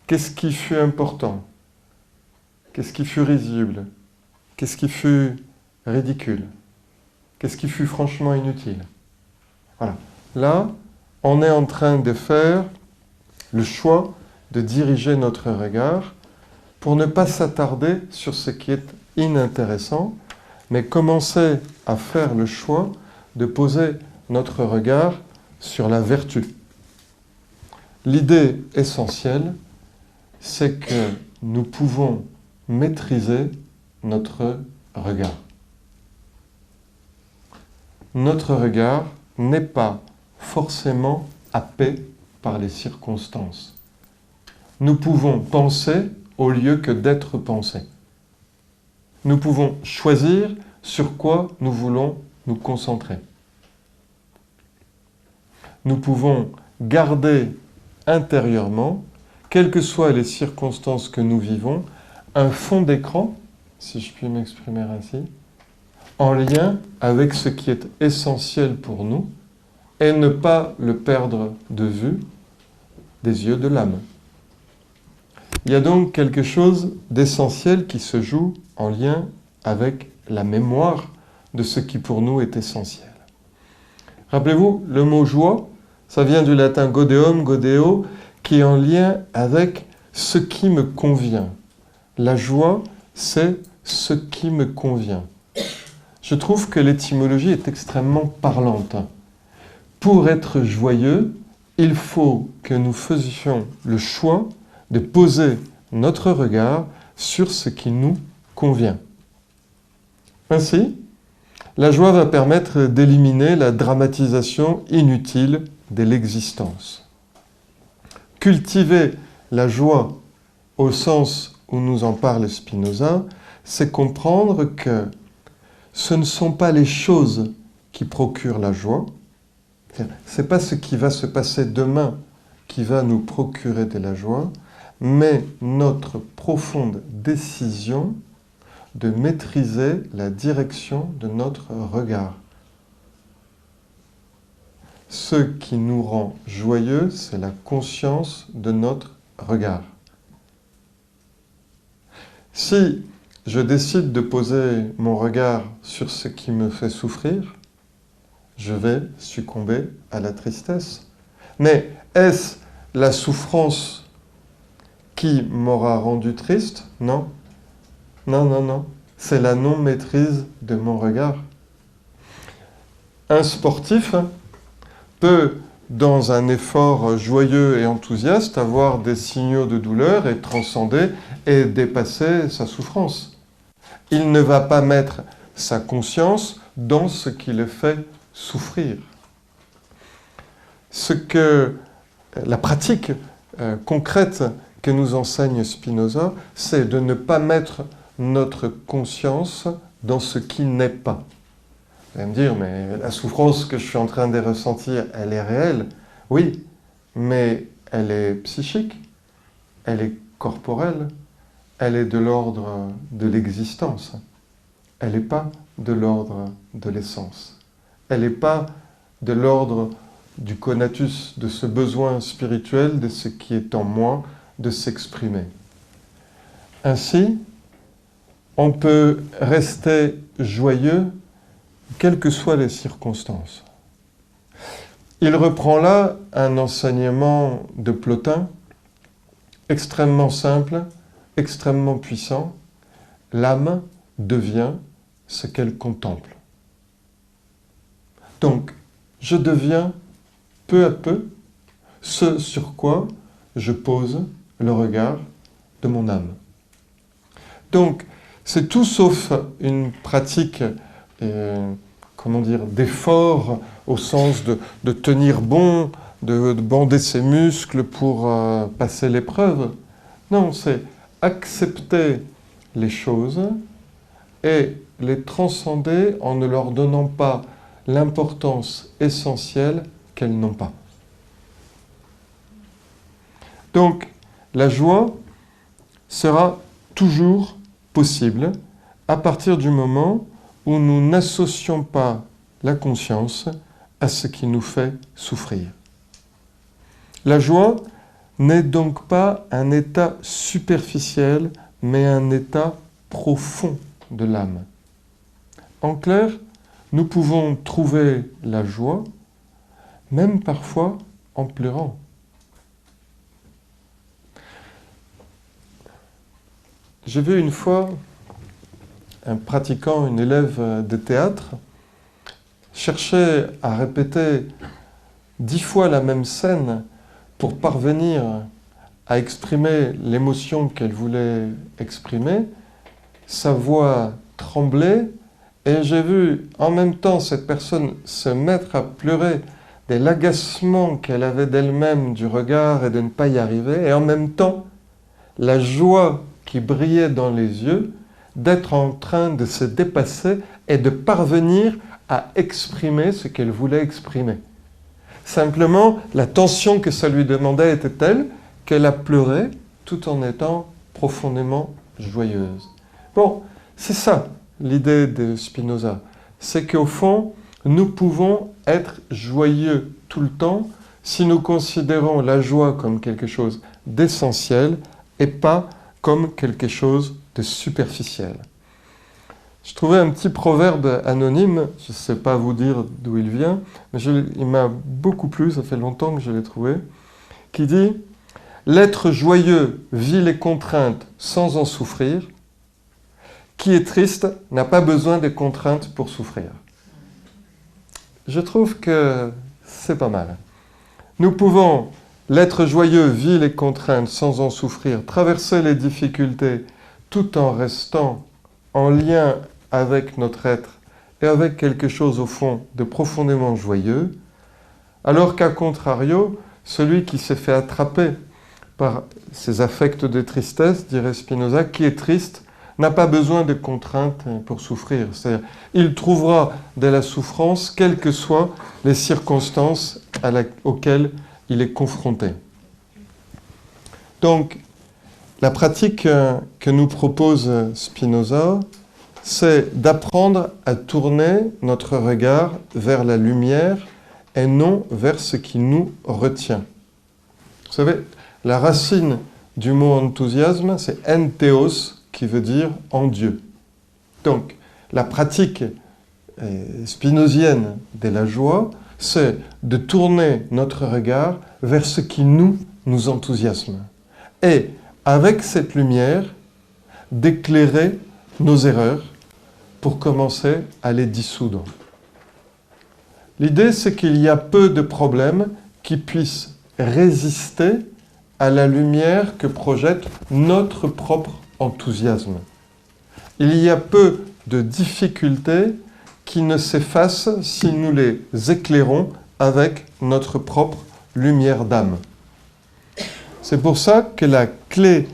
[SPEAKER 1] Qu'est-ce qui fut important? Qu'est-ce qui fut risible? Qu'est-ce qui fut ridicule? Qu'est-ce qui fut franchement inutile? Voilà. Là, on est en train de faire le choix de diriger notre regard pour ne pas s'attarder sur ce qui est inintéressant, mais commencer à faire le choix de poser notre regard sur la vertu. L'idée essentielle, c'est que nous pouvons maîtriser notre regard. Notre regard n'est pas forcément happé par les circonstances. Nous pouvons penser au lieu que d'être pensé. Nous pouvons choisir sur quoi nous voulons nous concentrer. Nous pouvons garder intérieurement, quelles que soient les circonstances que nous vivons, un fond d'écran, si je puis m'exprimer ainsi, en lien avec ce qui est essentiel pour nous et ne pas le perdre de vue des yeux de l'âme. Il y a donc quelque chose d'essentiel qui se joue en lien avec la mémoire de ce qui pour nous est essentiel. Rappelez-vous, le mot joie, ça vient du latin gaudeum, gaudeo, qui est en lien avec ce qui me convient. La joie, c'est ce qui me convient. Je trouve que l'étymologie est extrêmement parlante. Pour être joyeux, il faut que nous faisions le choix de poser notre regard sur ce qui nous convient. Ainsi, la joie va permettre d'éliminer la dramatisation inutile de l'existence. Cultiver la joie au sens où nous en parle Spinoza, c'est comprendre que ce ne sont pas les choses qui procurent la joie, ce n'est pas ce qui va se passer demain qui va nous procurer de la joie, mais notre profonde décision de maîtriser la direction de notre regard. Ce qui nous rend joyeux, c'est la conscience de notre regard. Si je décide de poser mon regard sur ce qui me fait souffrir, je vais succomber à la tristesse. Mais est-ce la souffrance qui m'aura rendu triste? Non. Non, non, non. C'est la non-maîtrise de mon regard. Un sportif peut, dans un effort joyeux et enthousiaste, avoir des signaux de douleur et transcender et dépasser sa souffrance. Il ne va pas mettre sa conscience dans ce qui le fait souffrir. La pratique concrète que nous enseigne Spinoza, c'est de ne pas mettre notre conscience dans ce qui n'est pas. Vous allez me dire, mais la souffrance que je suis en train de ressentir, elle est réelle. Oui, mais elle est psychique, elle est corporelle, elle est de l'ordre de l'existence. Elle n'est pas de l'ordre de l'essence. Elle n'est pas de l'ordre du conatus, de ce besoin spirituel, de ce qui est en moi, de s'exprimer. Ainsi, on peut rester joyeux quelles que soient les circonstances. Il reprend là un enseignement de Plotin, extrêmement simple, extrêmement puissant. L'âme devient ce qu'elle contemple. Donc, je deviens peu à peu ce sur quoi je pose le regard de mon âme. Donc, c'est tout sauf une pratique d'effort au sens de tenir bon, de bander ses muscles pour passer l'épreuve. Non, c'est accepter les choses et les transcender en ne leur donnant pas l'importance essentielle qu'elles n'ont pas. Donc, la joie sera toujours possible à partir du moment où nous n'associons pas la conscience à ce qui nous fait souffrir. La joie n'est donc pas un état superficiel, mais un état profond de l'âme. En clair, nous pouvons trouver la joie, même parfois en pleurant. J'ai vu une fois un pratiquant, une élève de théâtre, chercher à répéter 10 fois la même scène pour parvenir à exprimer l'émotion qu'elle voulait exprimer. Sa voix tremblait et j'ai vu en même temps cette personne se mettre à pleurer de l'agacement qu'elle avait d'elle-même du regard et de ne pas y arriver, et en même temps la joie qui brillait dans les yeux d'être en train de se dépasser et de parvenir à exprimer ce qu'elle voulait exprimer. Simplement, la tension que ça lui demandait était telle qu'elle a pleuré tout en étant profondément joyeuse. Bon, c'est ça l'idée de Spinoza. C'est qu'au fond, nous pouvons être joyeux tout le temps si nous considérons la joie comme quelque chose d'essentiel et pas comme quelque chose de superficiel. Je trouvais un petit proverbe anonyme, je ne sais pas vous dire d'où il vient, mais il m'a beaucoup plu, ça fait longtemps que je l'ai trouvé, qui dit « L'être joyeux vit les contraintes sans en souffrir. Qui est triste n'a pas besoin des contraintes pour souffrir. » Je trouve que c'est pas mal. Nous pouvons, l'être joyeux vit les contraintes sans en souffrir, traverser les difficultés tout en restant en lien avec notre être et avec quelque chose au fond de profondément joyeux, alors qu'à contrario, celui qui s'est fait attraper par ces affects de tristesse, dirait Spinoza, qui est triste, n'a pas besoin de contraintes pour souffrir. C'est-à-dire, il trouvera de la souffrance, quelles que soient les circonstances auxquelles il est confronté. Donc, la pratique que nous propose Spinoza, c'est d'apprendre à tourner notre regard vers la lumière et non vers ce qui nous retient. Vous savez, la racine du mot enthousiasme, c'est entheos, qui veut dire en Dieu. Donc, la pratique spinozienne de la joie, c'est de tourner notre regard vers ce qui nous enthousiasme. Et avec cette lumière, d'éclairer nos erreurs pour commencer à les dissoudre. L'idée, c'est qu'il y a peu de problèmes qui puissent résister à la lumière que projette notre propre enthousiasme. Il y a peu de difficultés qui ne s'effacent si nous les éclairons avec notre propre lumière d'âme. C'est pour ça que la clé,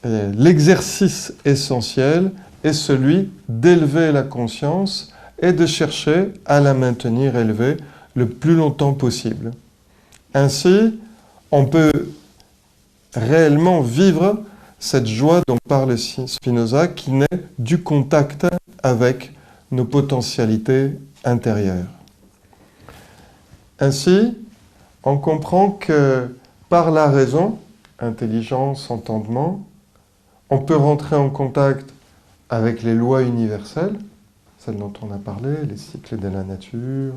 [SPEAKER 1] l'exercice essentiel est celui d'élever la conscience et de chercher à la maintenir élevée le plus longtemps possible. Ainsi, on peut réellement vivre cette joie dont parle Spinoza qui naît du contact avec nos potentialités intérieures. Ainsi, on comprend que par la raison, intelligence, entendement, on peut rentrer en contact avec les lois universelles, celles dont on a parlé, les cycles de la nature.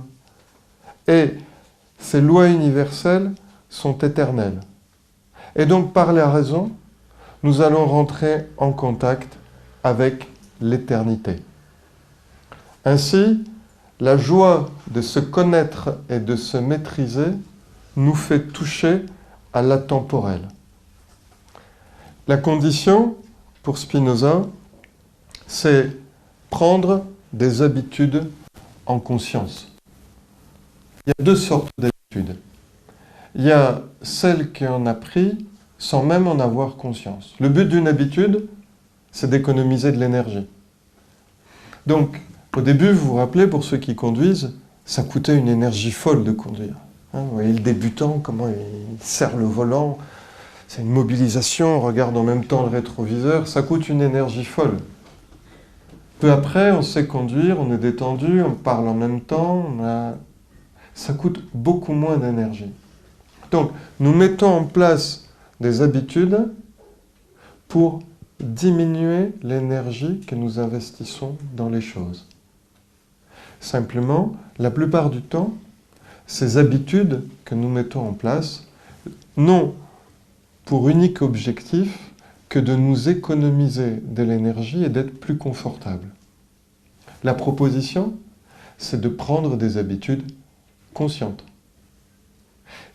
[SPEAKER 1] Et ces lois universelles sont éternelles. Et donc par la raison, nous allons rentrer en contact avec l'éternité. Ainsi, la joie de se connaître et de se maîtriser nous fait toucher à l'intemporel. La condition, pour Spinoza, c'est prendre des habitudes en conscience. Il y a deux sortes d'habitudes. Il y a celles qu'on a prises sans même en avoir conscience. Le but d'une habitude, c'est d'économiser de l'énergie. Donc, au début, vous vous rappelez, pour ceux qui conduisent, ça coûtait une énergie folle de conduire. Vous voyez le débutant, comment il serre le volant, c'est une mobilisation, on regarde en même temps le rétroviseur, ça coûte une énergie folle. Peu après, on sait conduire, on est détendu, on parle en même temps, ça coûte beaucoup moins d'énergie. Donc, nous mettons en place des habitudes pour diminuer l'énergie que nous investissons dans les choses. Simplement, la plupart du temps, ces habitudes que nous mettons en place n'ont pour unique objectif que de nous économiser de l'énergie et d'être plus confortable. La proposition, c'est de prendre des habitudes conscientes.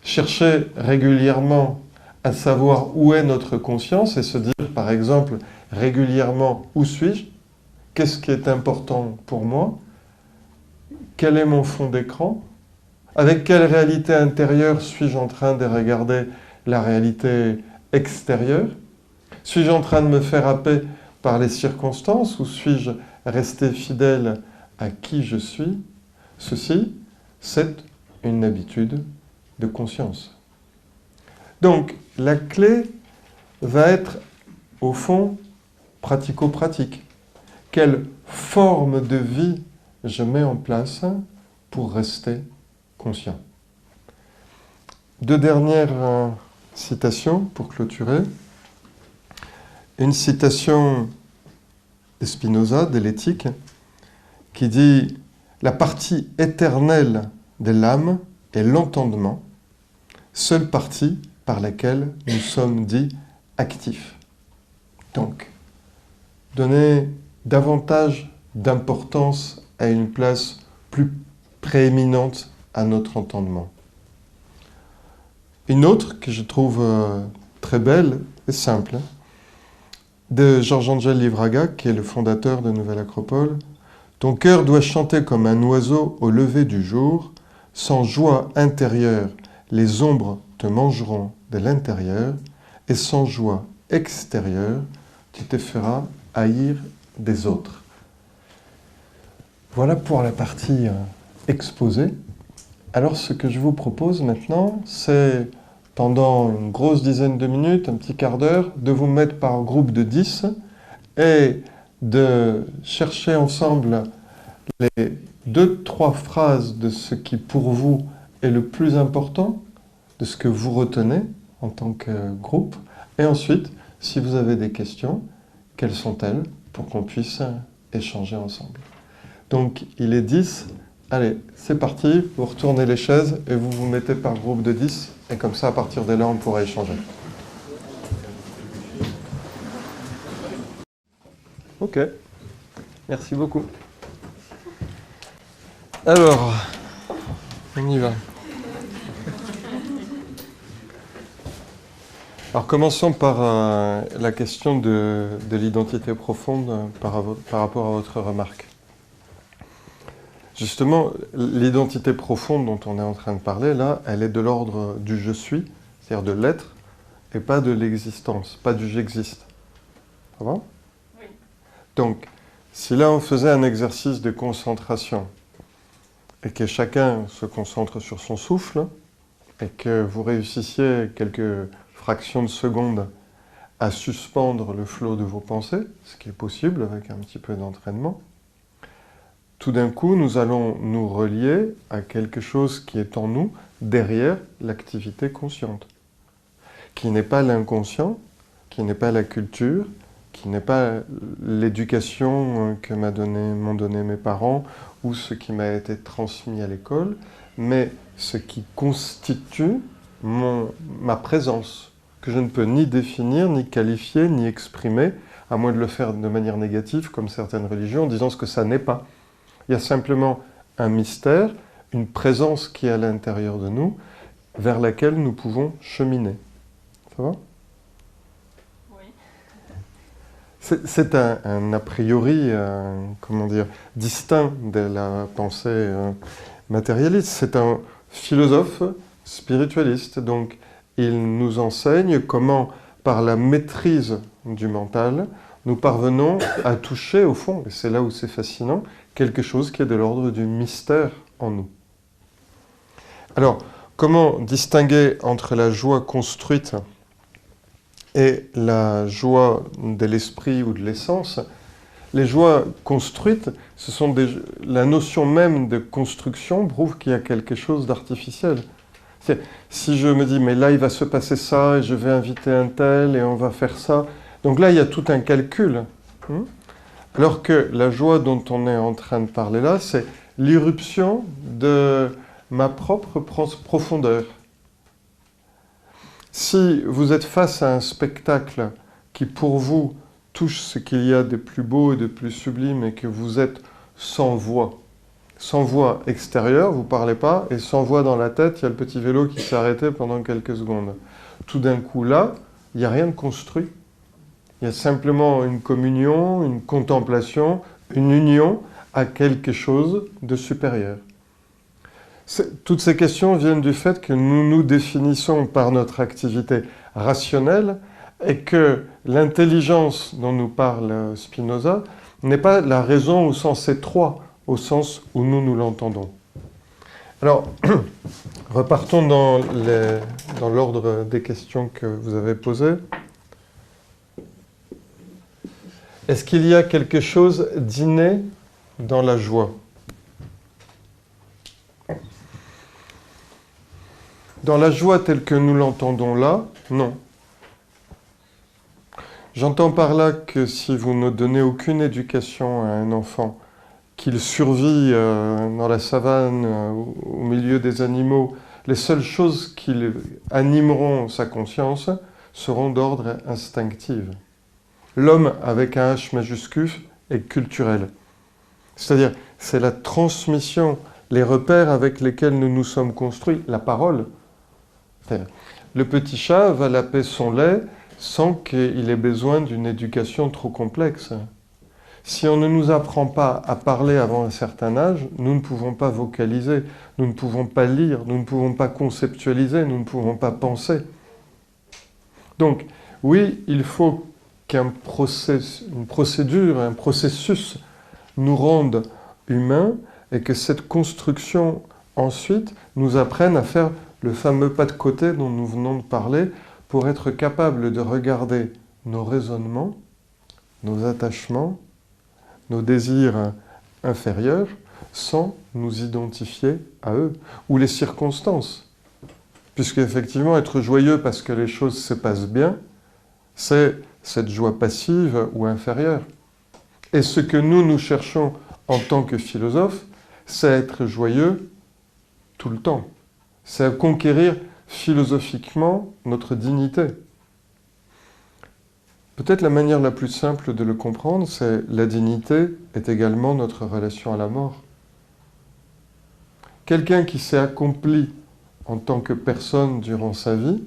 [SPEAKER 1] Chercher régulièrement à savoir où est notre conscience et se dire, par exemple, régulièrement, où suis-je? Qu'est-ce qui est important pour moi? Quel est mon fond d'écran? Avec quelle réalité intérieure suis-je en train de regarder la réalité extérieure? Suis-je en train de me faire happer par les circonstances ou suis-je resté fidèle à qui je suis? Ceci, c'est une habitude de conscience. Donc, la clé va être, au fond, pratico-pratique. Quelle forme de vie je mets en place pour rester conscient? Deux dernières citations pour clôturer. Une citation de Spinoza, de l'Éthique, qui dit « La partie éternelle de l'âme est l'entendement, seule partie par laquelle nous sommes dits actifs. » Donc, donner davantage d'importance à une place plus prééminente à notre entendement. Une autre que je trouve très belle et simple, de Georges-Angèle Livraga, qui est le fondateur de Nouvelle Acropole. « Ton cœur doit chanter comme un oiseau au lever du jour. Sans joie intérieure, les ombres te mangeront de l'intérieur, et sans joie extérieure, tu te feras haïr des autres. » Voilà pour la partie exposée. Alors ce que je vous propose maintenant, c'est pendant une grosse dizaine de minutes, un petit quart d'heure, de vous mettre par groupe de 10 et de chercher ensemble les 2-3 phrases de ce qui pour vous est le plus important, de ce que vous retenez en tant que groupe. Et ensuite, si vous avez des questions, quelles sont-elles pour qu'on puisse échanger ensemble. Donc il est 10. Allez, c'est parti, vous retournez les chaises et vous vous mettez par groupe de 10. Et comme ça, à partir de là, on pourra échanger. Ok, merci beaucoup. Alors, on y va. Alors commençons par la question de l'identité profonde par rapport à votre remarque. Justement, l'identité profonde dont on est en train de parler, là, elle est de l'ordre du « je suis », c'est-à-dire de l'être, et pas de l'existence, pas du « j'existe ». Ça va ? Oui. Donc, si là on faisait un exercice de concentration, et que chacun se concentre sur son souffle, et que vous réussissiez quelques fractions de seconde à suspendre le flot de vos pensées, ce qui est possible avec un petit peu d'entraînement, tout d'un coup, nous allons nous relier à quelque chose qui est en nous, derrière l'activité consciente, qui n'est pas l'inconscient, qui n'est pas la culture, qui n'est pas l'éducation que m'ont donné mes parents ou ce qui m'a été transmis à l'école, mais ce qui constitue ma présence, que je ne peux ni définir, ni qualifier, ni exprimer, à moins de le faire de manière négative, comme certaines religions, en disant ce que ça n'est pas. Il y a simplement un mystère, une présence qui est à l'intérieur de nous, vers laquelle nous pouvons cheminer. Ça va ? Oui. C'est un a priori, comment dire, distinct de la pensée matérialiste. C'est un philosophe spiritualiste. Donc, il nous enseigne comment, par la maîtrise du mental, nous parvenons à toucher, au fond, et c'est là où c'est fascinant, quelque chose qui est de l'ordre du mystère en nous. Alors, comment distinguer entre la joie construite et la joie de l'esprit ou de l'essence? Les joies construites, ce sont la notion même de construction prouve qu'il y a quelque chose d'artificiel. Si je me dis, mais là, il va se passer ça, et je vais inviter un tel, et on va faire ça. Donc là, il y a tout un calcul. Alors que la joie dont on est en train de parler là, c'est l'irruption de ma propre profondeur. Si vous êtes face à un spectacle qui, pour vous, touche ce qu'il y a de plus beau et de plus sublime, et que vous êtes sans voix extérieure, vous ne parlez pas, et sans voix dans la tête, il y a le petit vélo qui s'est arrêté pendant quelques secondes. Tout d'un coup, là, il n'y a rien de construit. Il y a simplement une communion, une contemplation, une union à quelque chose de supérieur. Toutes ces questions viennent du fait que nous nous définissons par notre activité rationnelle et que l'intelligence dont nous parle Spinoza n'est pas la raison au sens étroit, au sens où nous l'entendons. Alors, repartons dans l'ordre des questions que vous avez posées. Est-ce qu'il y a quelque chose d'inné dans la joie? Dans la joie telle que nous l'entendons là, non. J'entends par là que si vous ne donnez aucune éducation à un enfant, qu'il survit dans la savane, au milieu des animaux, les seules choses qui animeront sa conscience seront d'ordre instinctif. L'homme avec un H majuscule est culturel. C'est-à-dire, c'est la transmission, les repères avec lesquels nous nous sommes construits, la parole. Le petit chat va laper son lait sans qu'il ait besoin d'une éducation trop complexe. Si on ne nous apprend pas à parler avant un certain âge, nous ne pouvons pas vocaliser, nous ne pouvons pas lire, nous ne pouvons pas conceptualiser, nous ne pouvons pas penser. Donc, oui, il faut qu'une procédure, un processus nous rende humains et que cette construction, ensuite, nous apprenne à faire le fameux pas de côté dont nous venons de parler pour être capable de regarder nos raisonnements, nos attachements, nos désirs inférieurs sans nous identifier à eux, ou les circonstances. Puisque effectivement, être joyeux parce que les choses se passent bien, c'est cette joie passive ou inférieure. Et ce que nous cherchons en tant que philosophe, c'est être joyeux tout le temps. C'est conquérir philosophiquement notre dignité. Peut-être la manière la plus simple de le comprendre, c'est la dignité est également notre relation à la mort. Quelqu'un qui s'est accompli en tant que personne durant sa vie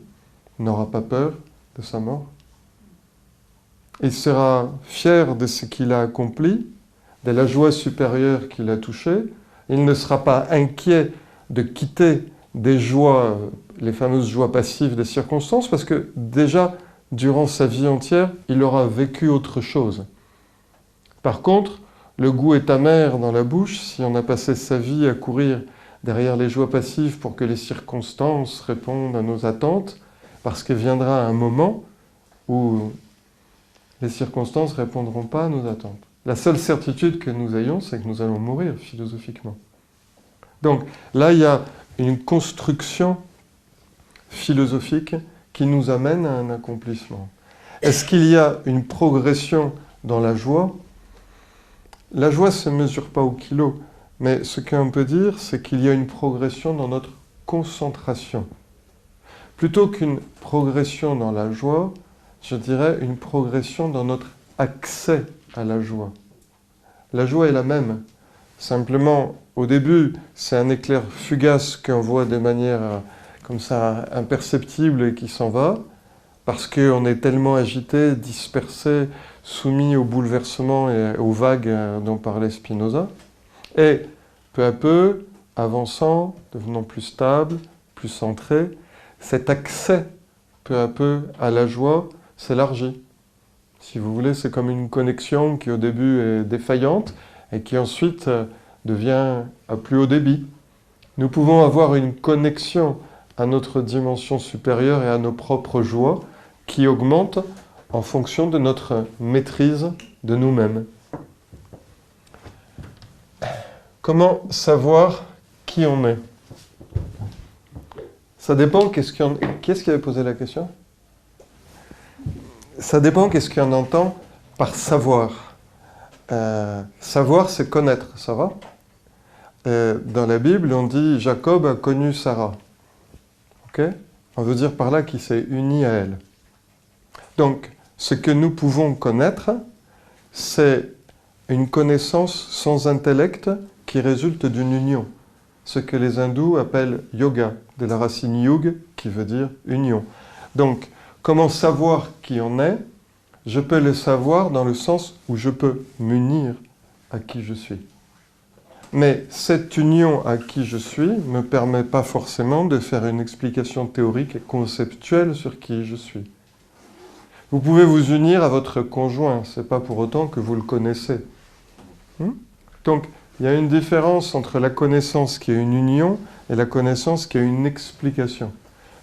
[SPEAKER 1] n'aura pas peur de sa mort. Il sera fier de ce qu'il a accompli, de la joie supérieure qu'il a touchée. Il ne sera pas inquiet de quitter des joies, les fameuses joies passives des circonstances, parce que déjà, durant sa vie entière, il aura vécu autre chose. Par contre, le goût est amer dans la bouche si on a passé sa vie à courir derrière les joies passives pour que les circonstances répondent à nos attentes, parce qu'il viendra un moment où les circonstances ne répondront pas à nos attentes. La seule certitude que nous ayons, c'est que nous allons mourir philosophiquement. Donc là, il y a une construction philosophique qui nous amène à un accomplissement. Est-ce qu'il y a une progression dans la joie? La joie ne se mesure pas au kilo, mais ce qu'on peut dire, c'est qu'il y a une progression dans notre concentration. Plutôt qu'une progression dans la joie, je dirais une progression dans notre accès à la joie. La joie est la même. Simplement, au début, c'est un éclair fugace qu'on voit de manière comme ça imperceptible et qui s'en va, parce qu'on est tellement agité, dispersé, soumis au bouleversement et aux vagues dont parlait Spinoza. Et peu à peu, avançant, devenant plus stable, plus centré, cet accès peu à peu à la joie s'élargit. Si vous voulez, c'est comme une connexion qui au début est défaillante et qui ensuite devient à plus haut débit. Nous pouvons avoir une connexion à notre dimension supérieure et à nos propres joies qui augmente en fonction de notre maîtrise de nous-mêmes. Comment savoir qui on est? Ça dépend qui est-ce qui avait posé la question? Ça dépend qu'est-ce qu'on entend par savoir. Savoir, c'est connaître, ça va? Dans la Bible, on dit Jacob a connu Sarah. Okay? On veut dire par là qu'il s'est uni à elle. Donc, ce que nous pouvons connaître, c'est une connaissance sans intellect qui résulte d'une union. Ce que les hindous appellent yoga, de la racine yug, qui veut dire union. Donc, comment savoir qui on est? Je peux le savoir dans le sens où je peux m'unir à qui je suis. Mais cette union à qui je suis ne me permet pas forcément de faire une explication théorique et conceptuelle sur qui je suis. Vous pouvez vous unir à votre conjoint, ce n'est pas pour autant que vous le connaissez. Donc, il y a une différence entre la connaissance qui est une union et la connaissance qui est une explication.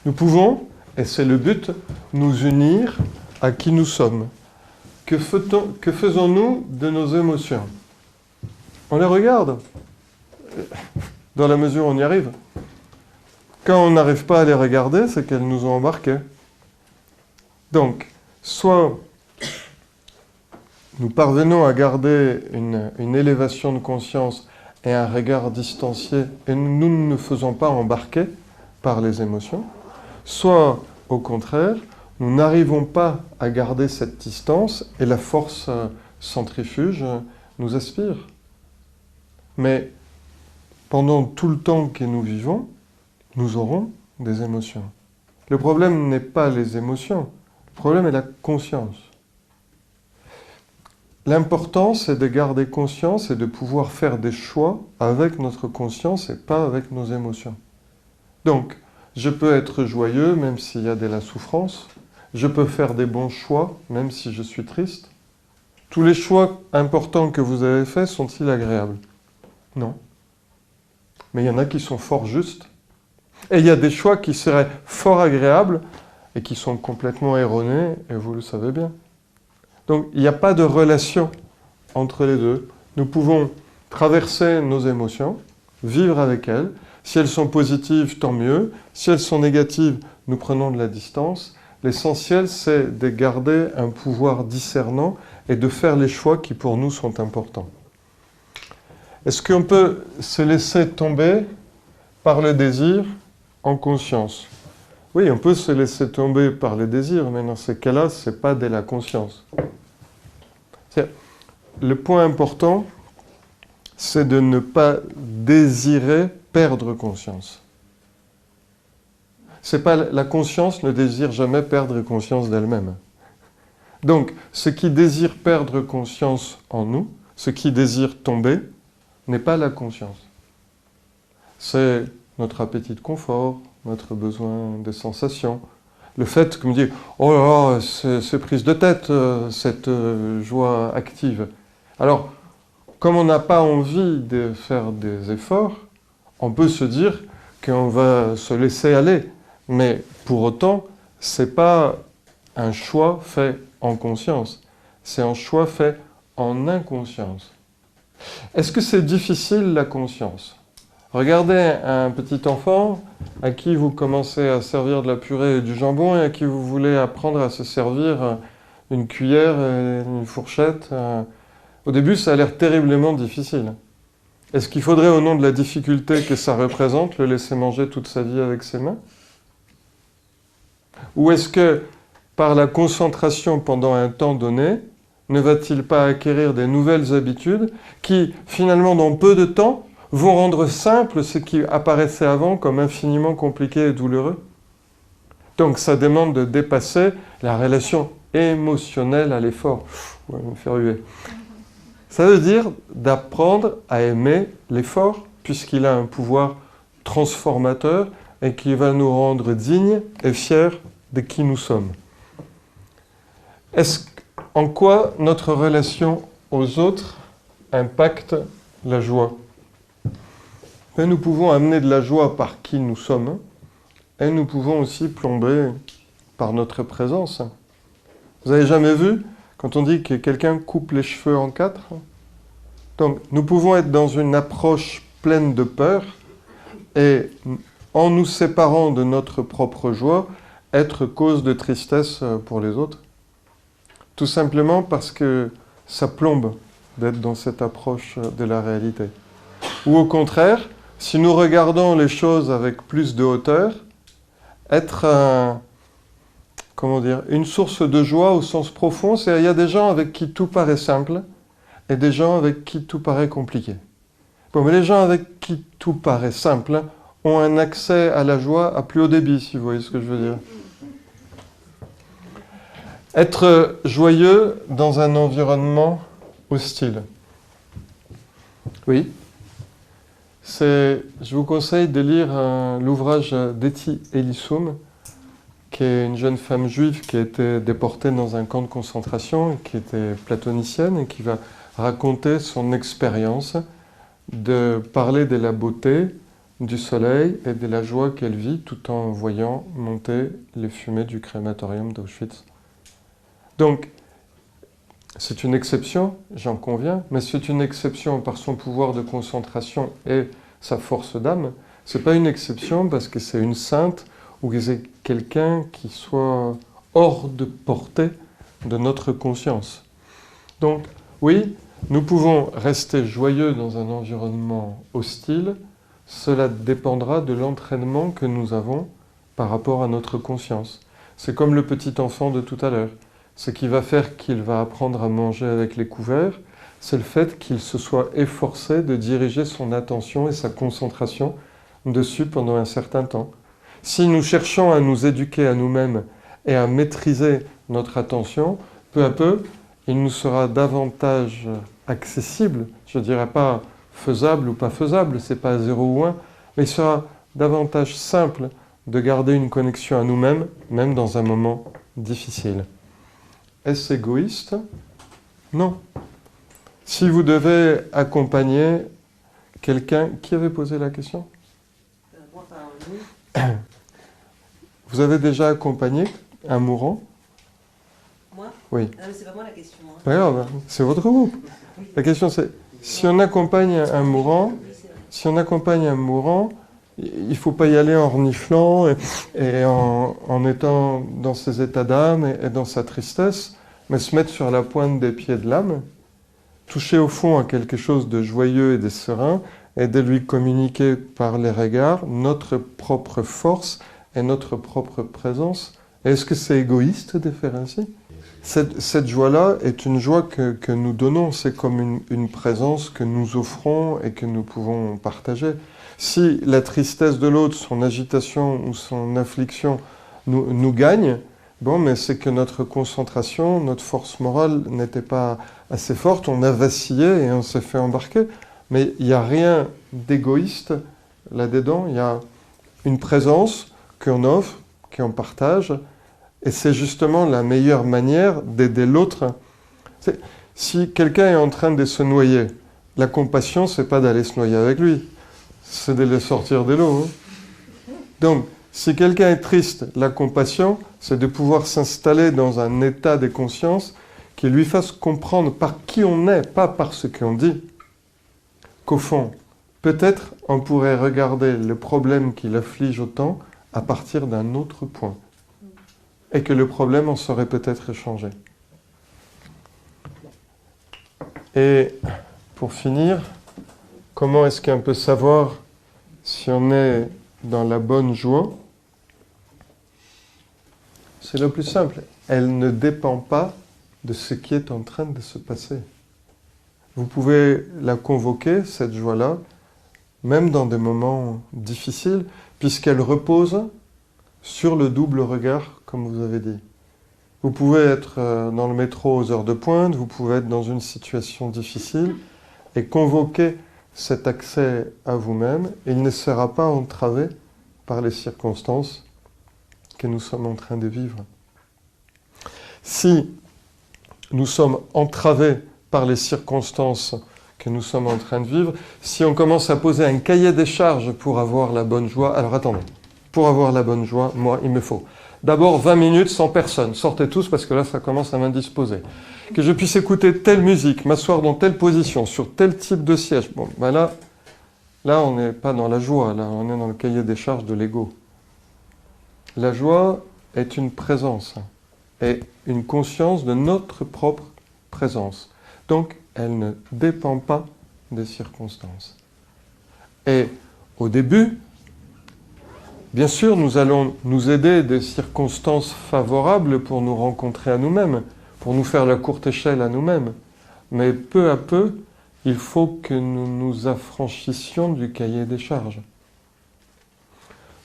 [SPEAKER 1] Nous pouvons, et c'est le but, nous unir à qui nous sommes. Que faisons-nous de nos émotions? On les regarde, dans la mesure où on y arrive. Quand on n'arrive pas à les regarder, c'est qu'elles nous ont embarqués. Donc, soit nous parvenons à garder une élévation de conscience et un regard distancié, et nous ne nous faisons pas embarquer par les émotions, soit, au contraire, nous n'arrivons pas à garder cette distance et la force centrifuge nous aspire. Mais pendant tout le temps que nous vivons, nous aurons des émotions. Le problème n'est pas les émotions, le problème est la conscience. L'important, c'est de garder conscience et de pouvoir faire des choix avec notre conscience et pas avec nos émotions. Donc, je peux être joyeux même s'il y a de la souffrance. Je peux faire des bons choix même si je suis triste. Tous les choix importants que vous avez faits sont-ils agréables? Non. Mais il y en a qui sont fort justes. Et il y a des choix qui seraient fort agréables et qui sont complètement erronés, et vous le savez bien. Donc, il n'y a pas de relation entre les deux. Nous pouvons traverser nos émotions, vivre avec elles. Si elles sont positives, tant mieux. Si elles sont négatives, nous prenons de la distance. L'essentiel, c'est de garder un pouvoir discernant et de faire les choix qui, pour nous, sont importants. Est-ce qu'on peut se laisser tomber par le désir en conscience? Oui, on peut se laisser tomber par le désir, mais dans ces cas-là, ce n'est pas de la conscience. Le point important, c'est de ne pas désirer perdre conscience. C'est pas, la conscience ne désire jamais perdre conscience d'elle-même. Donc, ce qui désire perdre conscience en nous, ce qui désire tomber, n'est pas la conscience. C'est notre appétit de confort, notre besoin de sensations. Le fait que me dit « Oh là là, c'est prise de tête, cette joie active ». Alors, comme on n'a pas envie de faire des efforts, on peut se dire qu'on va se laisser aller. Mais pour autant, ce n'est pas un choix fait en conscience. C'est un choix fait en inconscience. Est-ce que c'est difficile, la conscience? Regardez un petit enfant à qui vous commencez à servir de la purée et du jambon et à qui vous voulez apprendre à se servir une cuillère, une fourchette. Au début, ça a l'air terriblement difficile. Est-ce qu'il faudrait, au nom de la difficulté que ça représente, le laisser manger toute sa vie avec ses mains? Ou est-ce que, par la concentration pendant un temps donné, ne va-t-il pas acquérir des nouvelles habitudes qui, finalement, dans peu de temps, vont rendre simple ce qui apparaissait avant comme infiniment compliqué et douloureux? Donc ça demande de dépasser la relation émotionnelle à l'effort. Ouais, me faire huer. Ça veut dire d'apprendre à aimer l'effort, puisqu'il a un pouvoir transformateur et qui va nous rendre dignes et fiers de qui nous sommes. En quoi notre relation aux autres impacte la joie? Et nous pouvons amener de la joie par qui nous sommes, et nous pouvons aussi plomber par notre présence. Vous avez jamais vu, quand on dit que quelqu'un coupe les cheveux en quatre? Donc, nous pouvons être dans une approche pleine de peur, et en nous séparant de notre propre joie, être cause de tristesse pour les autres. Tout simplement parce que ça plombe d'être dans cette approche de la réalité. Ou au contraire, si nous regardons les choses avec plus de hauteur, être une source de joie au sens profond, c'est qu'il y a des gens avec qui tout paraît simple et des gens avec qui tout paraît compliqué. Bon, mais les gens avec qui tout paraît simple ont un accès à la joie à plus haut débit, si vous voyez ce que je veux dire. Être joyeux dans un environnement hostile. Oui. Je vous conseille de lire l'ouvrage d'Etty Ellissoum, qui est une jeune femme juive qui a été déportée dans un camp de concentration, qui était platonicienne et qui va raconter son expérience de parler de la beauté du soleil et de la joie qu'elle vit tout en voyant monter les fumées du crématorium d'Auschwitz. Donc, c'est une exception, j'en conviens, mais c'est une exception par son pouvoir de concentration et sa force d'âme. Ce n'est pas une exception parce que c'est une sainte ou que c'est quelqu'un qui soit hors de portée de notre conscience. Donc, oui, nous pouvons rester joyeux dans un environnement hostile. Cela dépendra de l'entraînement que nous avons par rapport à notre conscience. C'est comme le petit enfant de tout à l'heure. Ce qui va faire qu'il va apprendre à manger avec les couverts, c'est le fait qu'il se soit efforcé de diriger son attention et sa concentration dessus pendant un certain temps. Si nous cherchons à nous éduquer à nous-mêmes et à maîtriser notre attention, peu à peu, il nous sera davantage accessible, je ne dirais pas faisable ou pas faisable, c'est pas 0 ou 1, mais il sera davantage simple de garder une connexion à nous-mêmes, même dans un moment difficile. Est-ce égoïste? Non. Si vous devez accompagner quelqu'un... Qui avait posé la question?
[SPEAKER 2] Moi, par nous.
[SPEAKER 1] Vous avez déjà accompagné un mourant?
[SPEAKER 2] Moi?
[SPEAKER 1] Oui.
[SPEAKER 2] Ah, mais c'est pas moi la question. Hein.
[SPEAKER 1] Pas grave, c'est votre groupe. La question c'est, si on accompagne un mourant, il ne faut pas y aller en reniflant et en étant dans ses états d'âme et dans sa tristesse, mais se mettre sur la pointe des pieds de l'âme toucher au fond à quelque chose de joyeux et de serein, et de lui communiquer par les regards notre propre force et notre propre présence. Est-ce que c'est égoïste de faire ainsi? Cette joie-là est une joie que nous donnons, c'est comme une présence que nous offrons et que nous pouvons partager. Si la tristesse de l'autre, son agitation ou son affliction nous gagne, bon, mais c'est que notre concentration, notre force morale n'était pas assez forte, on a vacillé et on s'est fait embarquer. Mais il n'y a rien d'égoïste là-dedans, il y a une présence qu'on offre, qu'on partage, et c'est justement la meilleure manière d'aider l'autre. Si quelqu'un est en train de se noyer, la compassion, c'est pas d'aller se noyer avec lui, c'est de le sortir de l'eau. Donc, si quelqu'un est triste, la compassion, c'est de pouvoir s'installer dans un état de conscience qui lui fasse comprendre par qui on est, pas par ce qu'on dit, qu'au fond, peut-être on pourrait regarder le problème qui l'afflige autant à partir d'un autre point. Et que le problème en serait peut-être échangé. Et pour finir, comment est-ce qu'on peut savoir si on est dans la bonne joie? C'est le plus simple. Elle ne dépend pas de ce qui est en train de se passer. Vous pouvez la convoquer, cette joie-là, même dans des moments difficiles, puisqu'elle repose sur le double regard, comme vous avez dit. Vous pouvez être dans le métro aux heures de pointe, vous pouvez être dans une situation difficile, et convoquer cet accès à vous-même, il ne sera pas entravé par les circonstances que nous sommes en train de vivre. Si nous sommes entravés par les circonstances que nous sommes en train de vivre, si on commence à poser un cahier des charges pour avoir la bonne joie, alors attendez, pour avoir la bonne joie, moi, il me faut d'abord 20 minutes sans personne. Sortez tous parce que là, ça commence à m'indisposer. Que je puisse écouter telle musique, m'asseoir dans telle position, sur tel type de siège. Bon, ben là, on n'est pas dans la joie, là, on est dans le cahier des charges de l'ego. La joie est une présence et une conscience de notre propre présence. Donc, elle ne dépend pas des circonstances. Et au début, bien sûr, nous allons nous aider des circonstances favorables pour nous rencontrer à nous-mêmes, pour nous faire la courte échelle à nous-mêmes. Mais peu à peu, il faut que nous nous affranchissions du cahier des charges.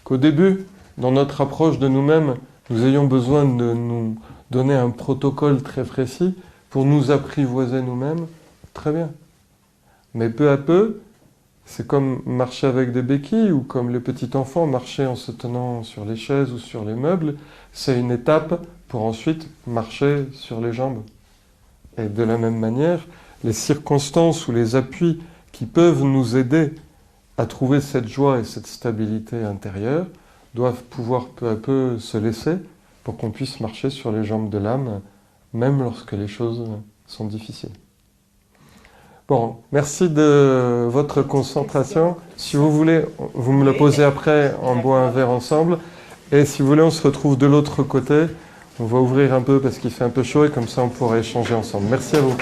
[SPEAKER 1] Qu'au début, dans notre approche de nous-mêmes, nous ayons besoin de nous donner un protocole très précis pour nous apprivoiser nous-mêmes, très bien. Mais peu à peu, c'est comme marcher avec des béquilles ou comme le petit enfant marcher en se tenant sur les chaises ou sur les meubles. C'est une étape pour ensuite marcher sur les jambes. Et de la même manière, les circonstances ou les appuis qui peuvent nous aider à trouver cette joie et cette stabilité intérieure doivent pouvoir peu à peu se laisser pour qu'on puisse marcher sur les jambes de l'âme, même lorsque les choses sont difficiles. Bon, merci de votre concentration. Si vous voulez, vous me le posez après, on boit un verre ensemble. Et si vous voulez, on se retrouve de l'autre côté. On va ouvrir un peu parce qu'il fait un peu chaud et comme ça on pourra échanger ensemble. Merci à vous.